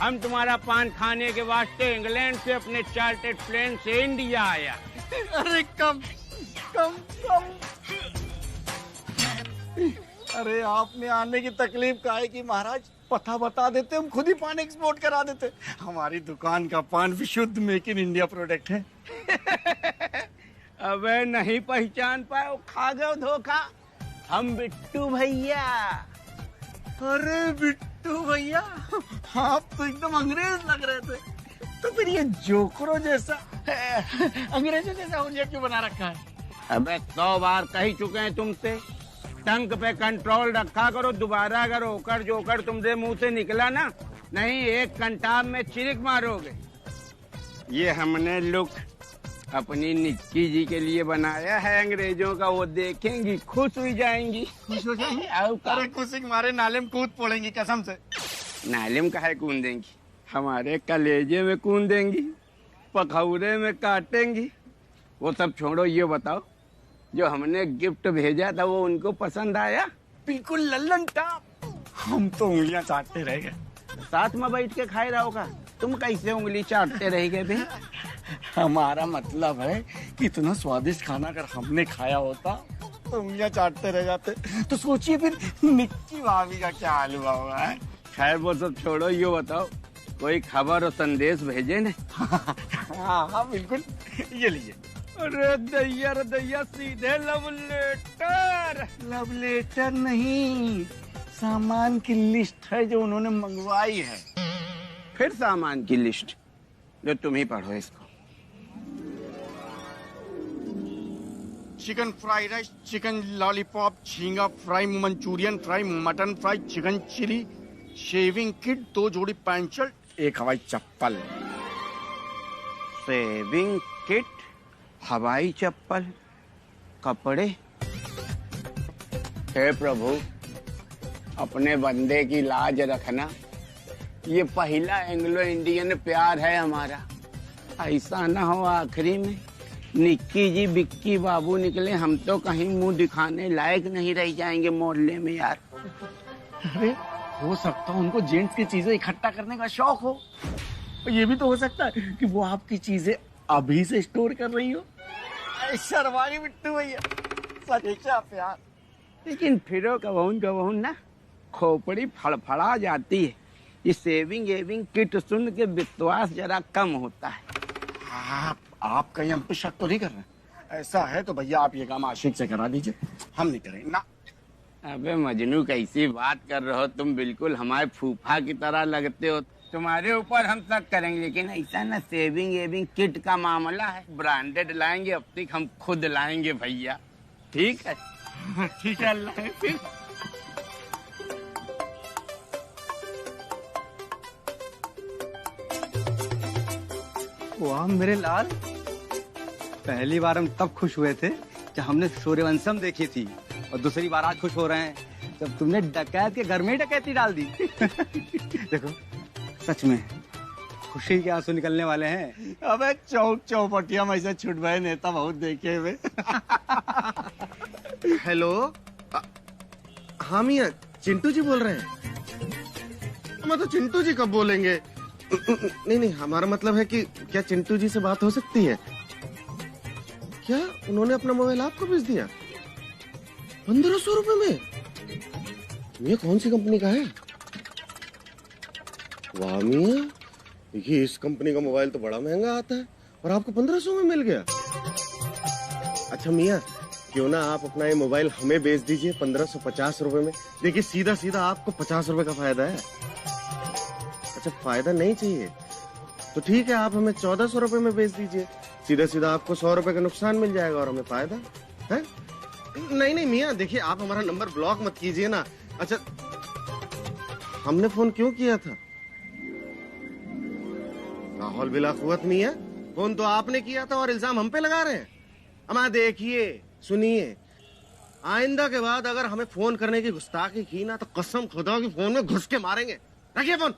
हम तुम्हारा पान खाने के वास्ते इंग्लैंड से अपने चार्टर्ड प्लेन से इंडिया आया। अरे कम कम कम। अरे आपने आने की तकलीफ का है कि महाराज पता बता देते, हम खुद ही पान एक्सपोर्ट करा देते। हमारी दुकान का पान विशुद्ध मेक इन इंडिया प्रोडक्ट है। अबे नहीं पहचान पाए, खा गए धोखा। हम बिट्टू भैया। अरे बिट्टू भैया, आप तो एकदम अंग्रेज लग रहे थे। तो फिर ये जोकरों जैसा अंग्रेजों जैसा हुलिया क्यों बना रखा है? अबे 100 बार कह चुके हैं तुमसे, टंक पे कंट्रोल रखा करो। दोबारा अगर ओकर जोकर तुमसे मुंह से निकला ना, नहीं एक कंटाब में चिरिक मारोगे। ये हमने लुक अपनी निक्की जी के लिए बनाया है अंग्रेजों का, वो देखेंगी खुश हो जाएंगी। खुश हो जाएंगी? अरे खुशी मारे नाले में कूद पड़ेंगी कसम से। नाले में काहे कूदेंगी, हमारे कलेजे में कूदेंगी, पखौरे में काटेंगी। वो सब छोड़ो, ये बताओ जो हमने गिफ्ट भेजा था वो उनको पसंद आया? बिल्कुल लल्लन टॉप। हम तो उंगलियां चाटते रह गए। साथ में बैठ के खाए रहोगा, तुम कैसे उंगली चाटते रह गए भाई? हमारा मतलब है कि इतना स्वादिष्ट खाना अगर हमने खाया होता तो उंगलियां चाटते रह जाते। तो सोचिए फिर निक्की भाभी का क्या हाल हुआ होगा। खैर वो सब छोड़ो, ये बताओ कोई खबर और संदेश भेजे ने? हाँ हाँ बिल्कुल, ये लीजिए। अरे दैया सीधे लव लेटर। लव लेटर नहीं, सामान की लिस्ट है जो उन्होंने मंगवाई है। फिर सामान की लिस्ट, जो तुम ही पढ़ो इसको। Chicken fry rice, chicken lollipop, झींगा fry, Manchurian fry, mutton fry, chicken chilli, shaving kit, 2 जोड़ी पैंट शर्ट, 1 हवाई चप्पल। शेविंग किट, हवाई चप्पल, कपड़े। हे प्रभु, अपने बंदे की लाज रखना। ये पहला एंग्लो इंडियन प्यार है हमारा, ऐसा ना हो आखिरी में निक्की जी बिक्की बाबू निकले, हम तो कहीं मुंह दिखाने लायक नहीं रह जाएंगे मोहल्ले में यार। अरे हो सकता है उनको जेंट्स की चीजें इकट्ठा करने का शौक हो। ये भी तो हो सकता है कि वो आपकी चीजें अभी से स्टोर कर रही हो। शर्माई बिट्टू भैया, सच्चा प्यार। लेकिन फिरो कबहून ना खोपड़ी फड़फड़ा जाती है। ये सेविंग एविंग किट सुन के विश्वास जरा कम होता है। आप कहीं हम पे शक तो नहीं कर रहे? ऐसा है तो भैया आप ये काम आशिक से करा दीजिए, हम नहीं करेंगे ना। अबे मजनू कैसी बात कर रहे हो तुम, बिल्कुल हमारे फूफा की तरह लगते हो। तुम्हारे ऊपर हम शक करेंगे, लेकिन ऐसा ना सेविंग एविंग किट का मामला है, ब्रांडेड लाएंगे, अब तक हम खुद लाएंगे भैया। ठीक है? ठीक है, अल्लाह हाफिज़। वाह मेरे लाल, पहली बार हम तब खुश हुए थे जब हमने सूर्यवंशम देखी थी, और दूसरी बार आज खुश हो रहे हैं जब तुमने डकैत के घर में ही डकैती डाल दी। देखो सच में खुशी के आंसू निकलने वाले हैं। अबे चौक चौपटिया में ऐसे छुटवाए नेता बहुत देखे हुए। हेलो, हाँ मियाँ, चिंटू जी बोल रहे हैं? मैं तो चिंटू जी कब बोलेंगे? नहीं, हमारा मतलब है कि क्या चिंटू जी से बात हो सकती है? क्या उन्होंने अपना मोबाइल आपको भेज दिया 1500 रुपए में? ये कौन सी कंपनी का है? वाह मियाँ, देखिए इस कंपनी का मोबाइल तो बड़ा महंगा आता है और आपको 1500 में मिल गया। अच्छा मियाँ, क्यों ना आप अपना ये मोबाइल हमें बेच दीजिए 1550 रुपए में। देखिए सीधा सीधा आपको 50 रुपए का फायदा है। अच्छा फायदा नहीं चाहिए तो ठीक है, आप हमें 1400 रुपए में बेच दीजिए। सीधा सीधा आपको 100 रुपए का नुकसान मिल जाएगा और हमें फायदा है। नहीं मियाँ, देखिए आप हमारा नंबर ब्लॉक मत कीजिए ना। अच्छा हमने फोन क्यों किया था? लाहौल बिला कुव्वत नहीं है, फोन तो आपने किया था और इल्जाम हम पे लगा रहे हैं। अमा देखिए सुनिए, आइंदा के बाद अगर हमें फोन करने की गुस्ताखी की ना तो कसम खुदा की फोन में घुस के मारेंगे। रखिए फोन।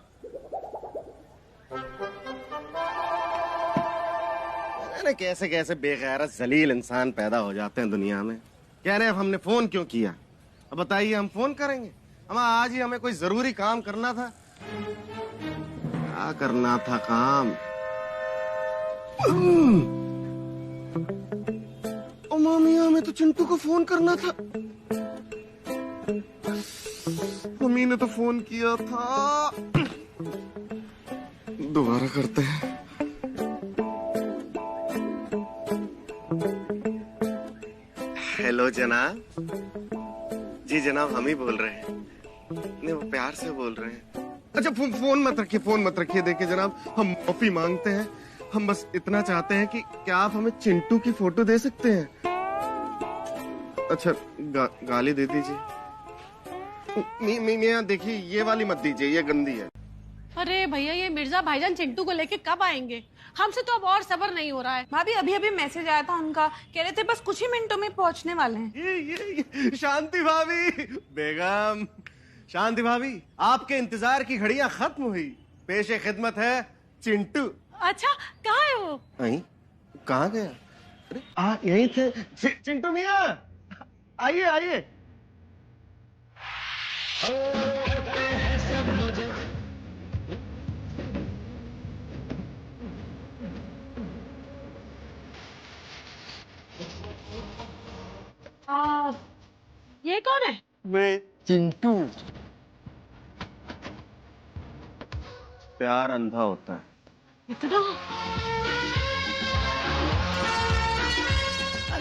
अरे कैसे कैसे बेगैरत जलील इंसान पैदा हो जाते हैं दुनिया में। कह रहे हैं हमने फोन क्यों किया? अब बताइए, हम फोन करेंगे? हम आज ही हमें कोई जरूरी काम करना था। क्या करना था काम? ओ मामी, हमें तो चिंटू को फोन करना था। मम्मी ने तो फोन किया था। दोबारा करते हैं। हेलो जनाब। जी जनाब, हम ही बोल रहे हैं। नहीं, वो प्यार से बोल रहे हैं। अच्छा, फोन मत रखिए, फोन मत रखिए। देखिए जनाब, हम माफी मांगते हैं। हम बस इतना चाहते हैं कि क्या आप हमें चिंटू की फोटो दे सकते हैं? अच्छा, गाली दे दीजिए। मियां देखिए, ये वाली मत दीजिए, ये गंदी है। अरे भैया, ये मिर्जा भाईजान चिंटू को लेके कब आएंगे? हमसे तो अब और सब्र नहीं हो रहा है। भाभी, अभी अभी मैसेज आया था उनका, कह रहे थे बस कुछ ही मिनटों में पहुंचने वाले हैं। ये शांति भाभी, बेगम शांति भाभी, आपके इंतजार की घड़ियां खत्म हुई। पेशे खिदमत है चिंटू। अच्छा, कहाँ है वो? कहाँ गया? अरे यहीं थे। चिंटू मियां, आइए आइए। ये कौन है? मैं चिंटू। प्यार अंधा होता है। इतना?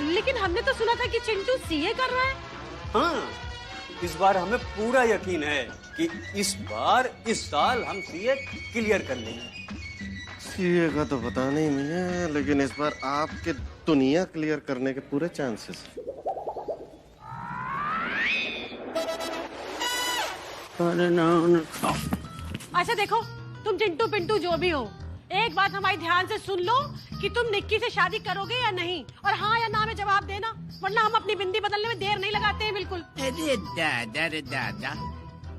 लेकिन हमने तो सुना था कि चिंटू सीए कर रहा है। हाँ, इस बार हमें पूरा यकीन है कि इस साल हम सीए क्लियर कर लेंगे। सीए का तो पता नहीं मुझे, लेकिन इस बार आपके दुनिया क्लियर करने के पूरे चांसेस। अच्छा देखो, तुम चिंटू पिंटू जो भी हो, एक बात हमारी ध्यान से सुन लो कि तुम निक्की से शादी करोगे या नहीं, और हाँ या ना में जवाब देना, वरना हम अपनी बिंदी बदलने में देर नहीं लगाते हैं बिल्कुल। अरे दादा रे दादा,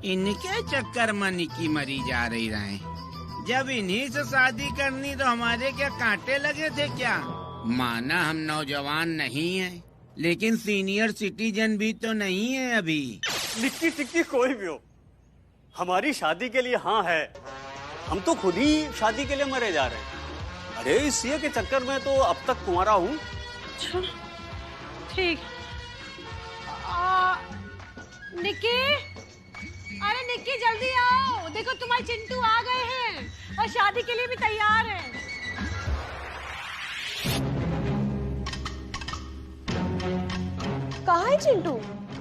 इनके चक्कर में निक्की मरी जा रही रहे। जब इन्हीं से शादी करनी तो हमारे क्या कांटे लगे थे क्या? माना हम नौजवान नहीं हैं, लेकिन सीनियर सिटीजन भी तो नहीं है अभी। निक्की सिक्की कोई भी हो, हमारी शादी के लिए हाँ है। हम तो खुद ही शादी के लिए मरे जा रहे हैं। अरे इस सीए के चक्कर में तो अब तक कुंवारा हूँ। ठीक। निक्की, अरे निक्की जल्दी आओ, देखो तुम्हारे चिंटू आ गए हैं और शादी के लिए भी तैयार हैं। कहाँ है चिंटू?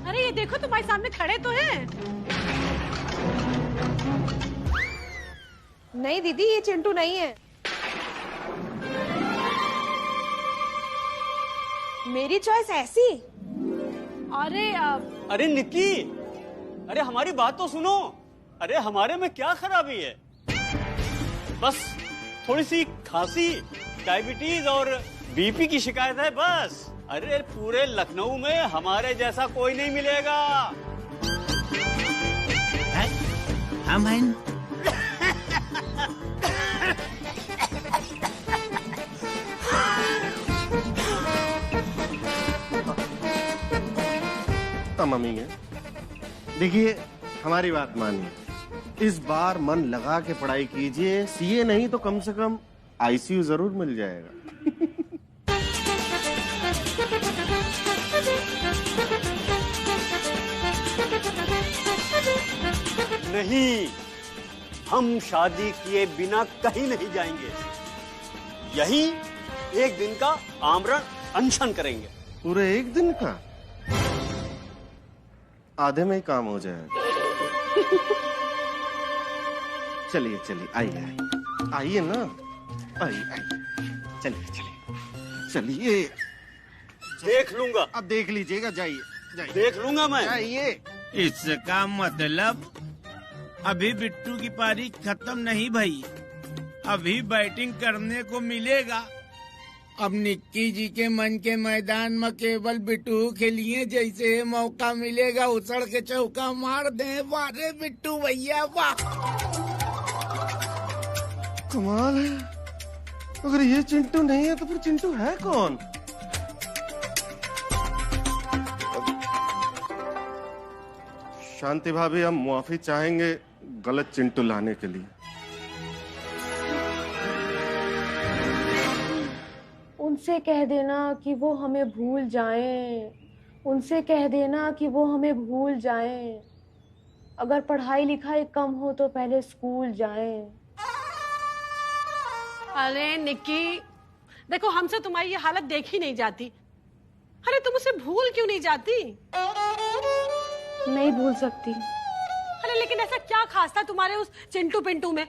अरे ये देखो, तुम्हारे सामने खड़े तो हैं। नहीं दीदी, ये चिंटू नहीं है। मेरी चॉइस ऐसी। अरे निक्की, अरे हमारी बात तो सुनो। अरे हमारे में क्या खराबी है? बस थोड़ी सी खांसी, डायबिटीज और बीपी की शिकायत है बस। अरे पूरे लखनऊ में हमारे जैसा कोई नहीं मिलेगा। हम मम्मी है, देखिए हमारी बात मानिए। इस बार मन लगा के पढ़ाई कीजिए। सीए नहीं तो कम से कम आईसीयू जरूर मिल जाएगा। नहीं, हम शादी किए बिना कहीं नहीं जाएंगे। यही एक दिन का आमरण अनशन करेंगे। पूरे एक दिन का? आधे में ही काम हो जाएगा। चलिए चलिए, आइए आइए ना, आइए आइए, चलिए चलिए। देख लूंगा। अब देख लीजिएगा, जाइए जाइए। देख लूंगा मैं। जाइए। इसका मतलब अभी बिट्टू की पारी खत्म नहीं भई, अभी बैटिंग करने को मिलेगा। अब निक्की जी के मन के मैदान में केवल बिट्टू खेलिए, जैसे मौका मिलेगा उछल के चौका मार दे। वारे बिट्टू भैया वाह। कमाल है, अगर ये चिंटू नहीं है तो फिर चिंटू है कौन? शांति भाभी, हम मुआफी चाहेंगे गलत चिंटू लाने के लिए। उनसे कह देना कि वो हमें भूल जाएं, उनसे कह देना कि वो हमें भूल जाएं। अगर पढ़ाई लिखाई कम हो तो पहले स्कूल जाएं। अरे निक्की, देखो हमसे तुम्हारी ये हालत देखी नहीं जाती। अरे तुम उसे भूल क्यों नहीं जाती? नहीं भूल सकती। अरे लेकिन ऐसा क्या खास था तुम्हारे उस चिंटू पिंटू में?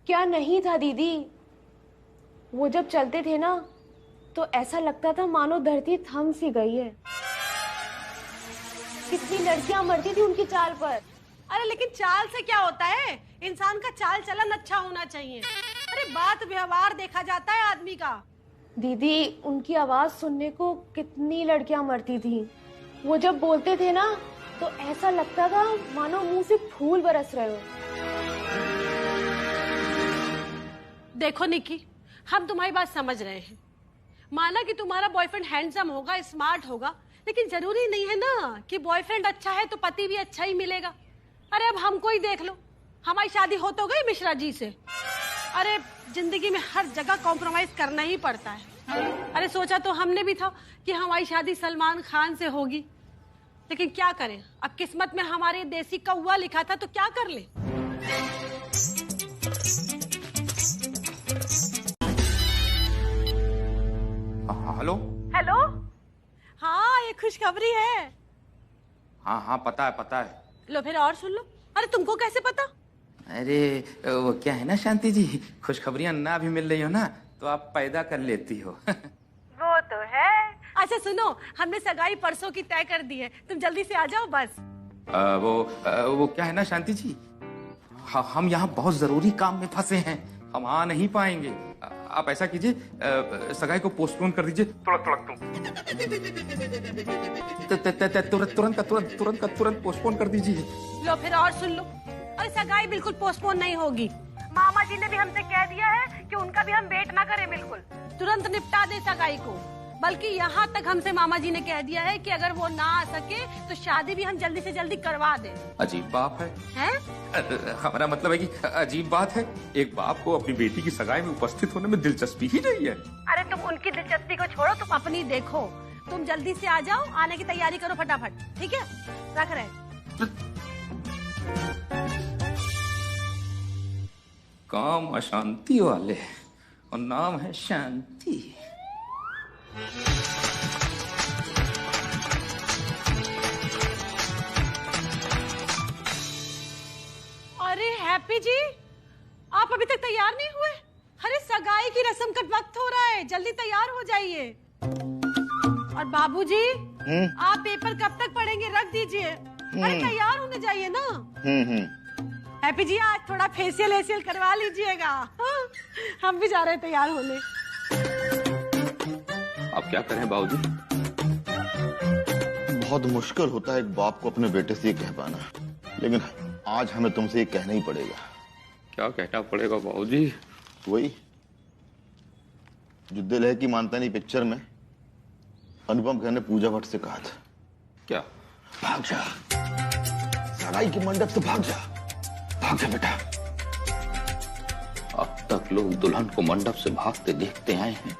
क्या नहीं था दीदी? वो जब चलते थे ना तो ऐसा लगता था मानो धरती थम सी गई है। कितनी लड़कियां मरती थी उनकी चाल पर। अरे लेकिन चाल से क्या होता है? इंसान का चाल चलन अच्छा होना चाहिए। अरे बात व्यवहार देखा जाता है आदमी का। दीदी, उनकी आवाज सुनने को कितनी लड़कियां मरती थी। वो जब बोलते थे ना तो ऐसा लगता था मानो मुंह से फूल बरस रहे हो। देखो निक्की, हम तुम्हारी बात समझ रहे हैं। माना कि तुम्हारा बॉयफ्रेंड हैंडसम होगा, स्मार्ट होगा, लेकिन जरूरी नहीं है ना कि बॉयफ्रेंड अच्छा है तो पति भी अच्छा ही मिलेगा। अरे अब हमको ही देख लो, हमारी शादी हो तो गई मिश्रा जी से। अरे जिंदगी में हर जगह कॉम्प्रोमाइज करना ही पड़ता है। अरे सोचा तो हमने भी था कि हमारी शादी सलमान खान से होगी, लेकिन क्या करें, अब किस्मत में हमारे देसी कौवा लिखा था तो क्या कर ले। हेलो हेलो, हाँ ये खुशखबरी है। हाँ हाँ पता है। लो फिर और सुन लो। अरे तुमको कैसे पता? अरे वो क्या है ना शांति जी, खुशखबरियां ना भी मिल रही हो ना तो आप पैदा कर लेती हो। वो तो है। अच्छा सुनो, हमने सगाई परसों की तय कर दी है, तुम जल्दी से आ जाओ बस। वो क्या है ना शांति जी, हम यहाँ बहुत जरूरी काम में फंसे हैं, हम आ नहीं पाएंगे। आप ऐसा कीजिए, सगाई को पोस्टपोन कर दीजिए। तुरंत पोस्टपोन कर दीजिए। लो फिर और सुन लो। अरे सगाई बिल्कुल पोस्टपोन नहीं होगी। मामा जी ने भी हमसे कह दिया है कि उनका भी हम वेट ना करें, बिल्कुल तुरंत निपटा दे सगाई को। बल्कि यहाँ तक हमसे मामा जी ने कह दिया है कि अगर वो ना आ सके तो शादी भी हम जल्दी से जल्दी करवा दें। अजीब बात है? हमारा मतलब है कि अजीब बात है, एक बाप को अपनी बेटी की सगाई में उपस्थित होने में दिलचस्पी ही नहीं है। अरे तुम उनकी दिलचस्पी को छोड़ो, तुम अपनी देखो। तुम जल्दी से आ जाओ, आने की तैयारी करो फटाफट, ठीक है? रख रहे। काम अशांति वाले और नाम है शांति। अरे हैप्पी जी, आप अभी तक तैयार नहीं हुए? अरे सगाई की रस्म का वक्त हो रहा है, जल्दी तैयार हो जाइए। और बाबूजी, आप पेपर कब तक पढ़ेंगे? रख दीजिए। अरे तैयार होने जाइए ना। हैप्पी जी, आज थोड़ा फेशियल करवा लीजिएगा। हम भी जा रहे हैं तैयार होने। अब क्या करें बाबूजी? बहुत मुश्किल होता है एक बाप को अपने बेटे से ये कह पाना, लेकिन आज हमें तुमसे ये कहना ही पड़ेगा। क्या कहना पड़ेगा बाबूजी? वही जो दिल है कि मानता नहीं पिक्चर में अनुपम खेर ने पूजा भट्ट से कहा था। क्या? भाग जा, सगाई के मंडप से भाग जा, भाग जा बेटा। अब तक लोग दुल्हन को मंडप से भागते देखते आए हैं,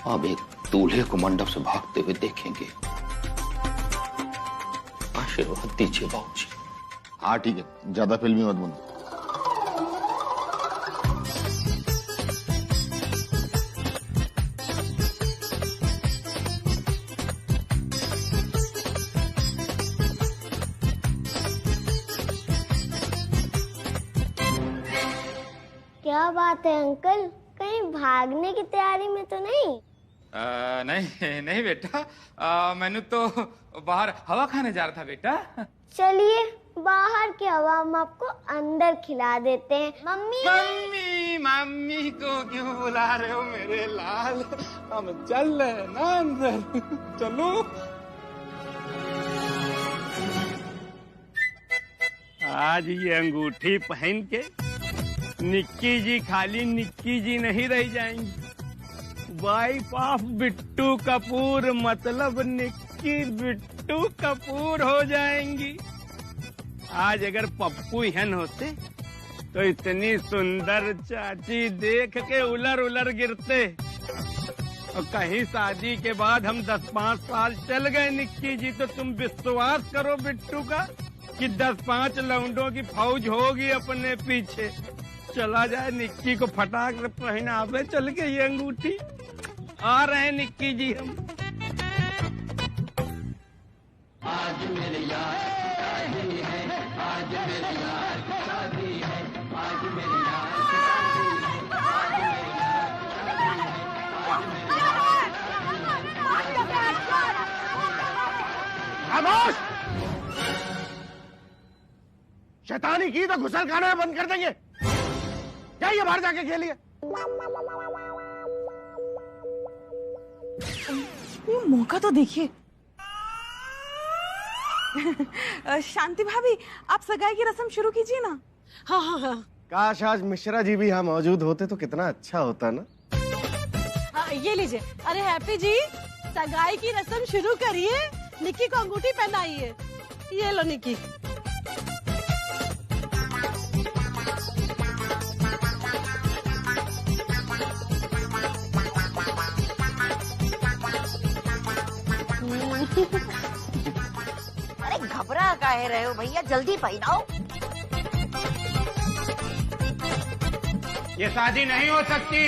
अब एक दूल्हे को मंडप से भागते हुए देखेंगे। आशीर्वाद दीजिए बाबूजी। हाँ ठीक है, ज्यादा फिल्मी मत बनो। क्या बात है अंकल, कहीं भागने की तैयारी में तो नहीं? नहीं नहीं बेटा, मैंने तो बाहर हवा खाने जा रहा था बेटा। चलिए बाहर की हवा हम आपको अंदर खिला देते हैं। मम्मी मम्मी मम्मी को क्यों बुला रहे हो मेरे लाल? हम चल रहे हैं ना अंदर, चलो। आज ये अंगूठी पहन के निक्की जी खाली निक्की जी नहीं रह जाएंगी, वाइफ ऑफ बिट्टू कपूर मतलब निक्की बिट्टू कपूर हो जाएंगी। आज अगर पप्पू हन होते तो इतनी सुंदर चाची देख के उलर उलर गिरते। और कहीं शादी के बाद हम 10-5 साल चल गए निक्की जी, तो तुम विश्वास करो बिट्टू का कि 10-5 लौंडों की फौज होगी अपने पीछे। चला जाए निक्की को फटाक से पहनावे चल के ये अंगूठी। आ रहे हैं निक्की जी हम। आज मेरे यार शादी है, आज मेरे यार शादी है, आज मेरे यार खामोश! शैतानी की तो घुसल खाने में बंद कर देंगे। जाइए बाहर जाके खेलिए। ये मौका तो देखिए। शांति भाभी, आप सगाई की रस्म शुरू कीजिए ना। हाँ हाँ हाँ। काश आज मिश्रा जी भी यहाँ मौजूद होते तो कितना अच्छा होता ना। हाँ, ये लीजिए। अरे हैप्पी जी, सगाई की रस्म शुरू करिए, निक्की को अंगूठी पहनाइए। ये लो निक्की। अरे घबरा काहे रहे हो भैया, जल्दी पहनाओ। ये शादी नहीं हो सकती।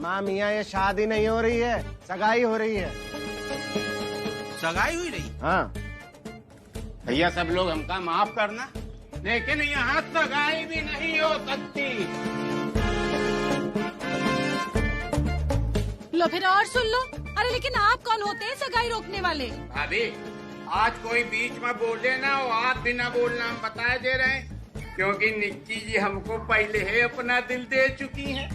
माँ मियाँ, ये शादी नहीं हो रही है, सगाई हो रही है। सगाई हुई रही? हाँ भैया सब लोग हमका माफ करना, लेकिन यहाँ सगाई भी नहीं हो सकती। लो फिर और सुन लो। अरे लेकिन आप कौन होते हैं सगाई रोकने वाले? भाभी, आज कोई बीच में बोले ना, और आप बिना बोलना हम बता दे रहे हैं, क्योंकि निक्की जी हमको पहले ही अपना दिल दे चुकी हैं।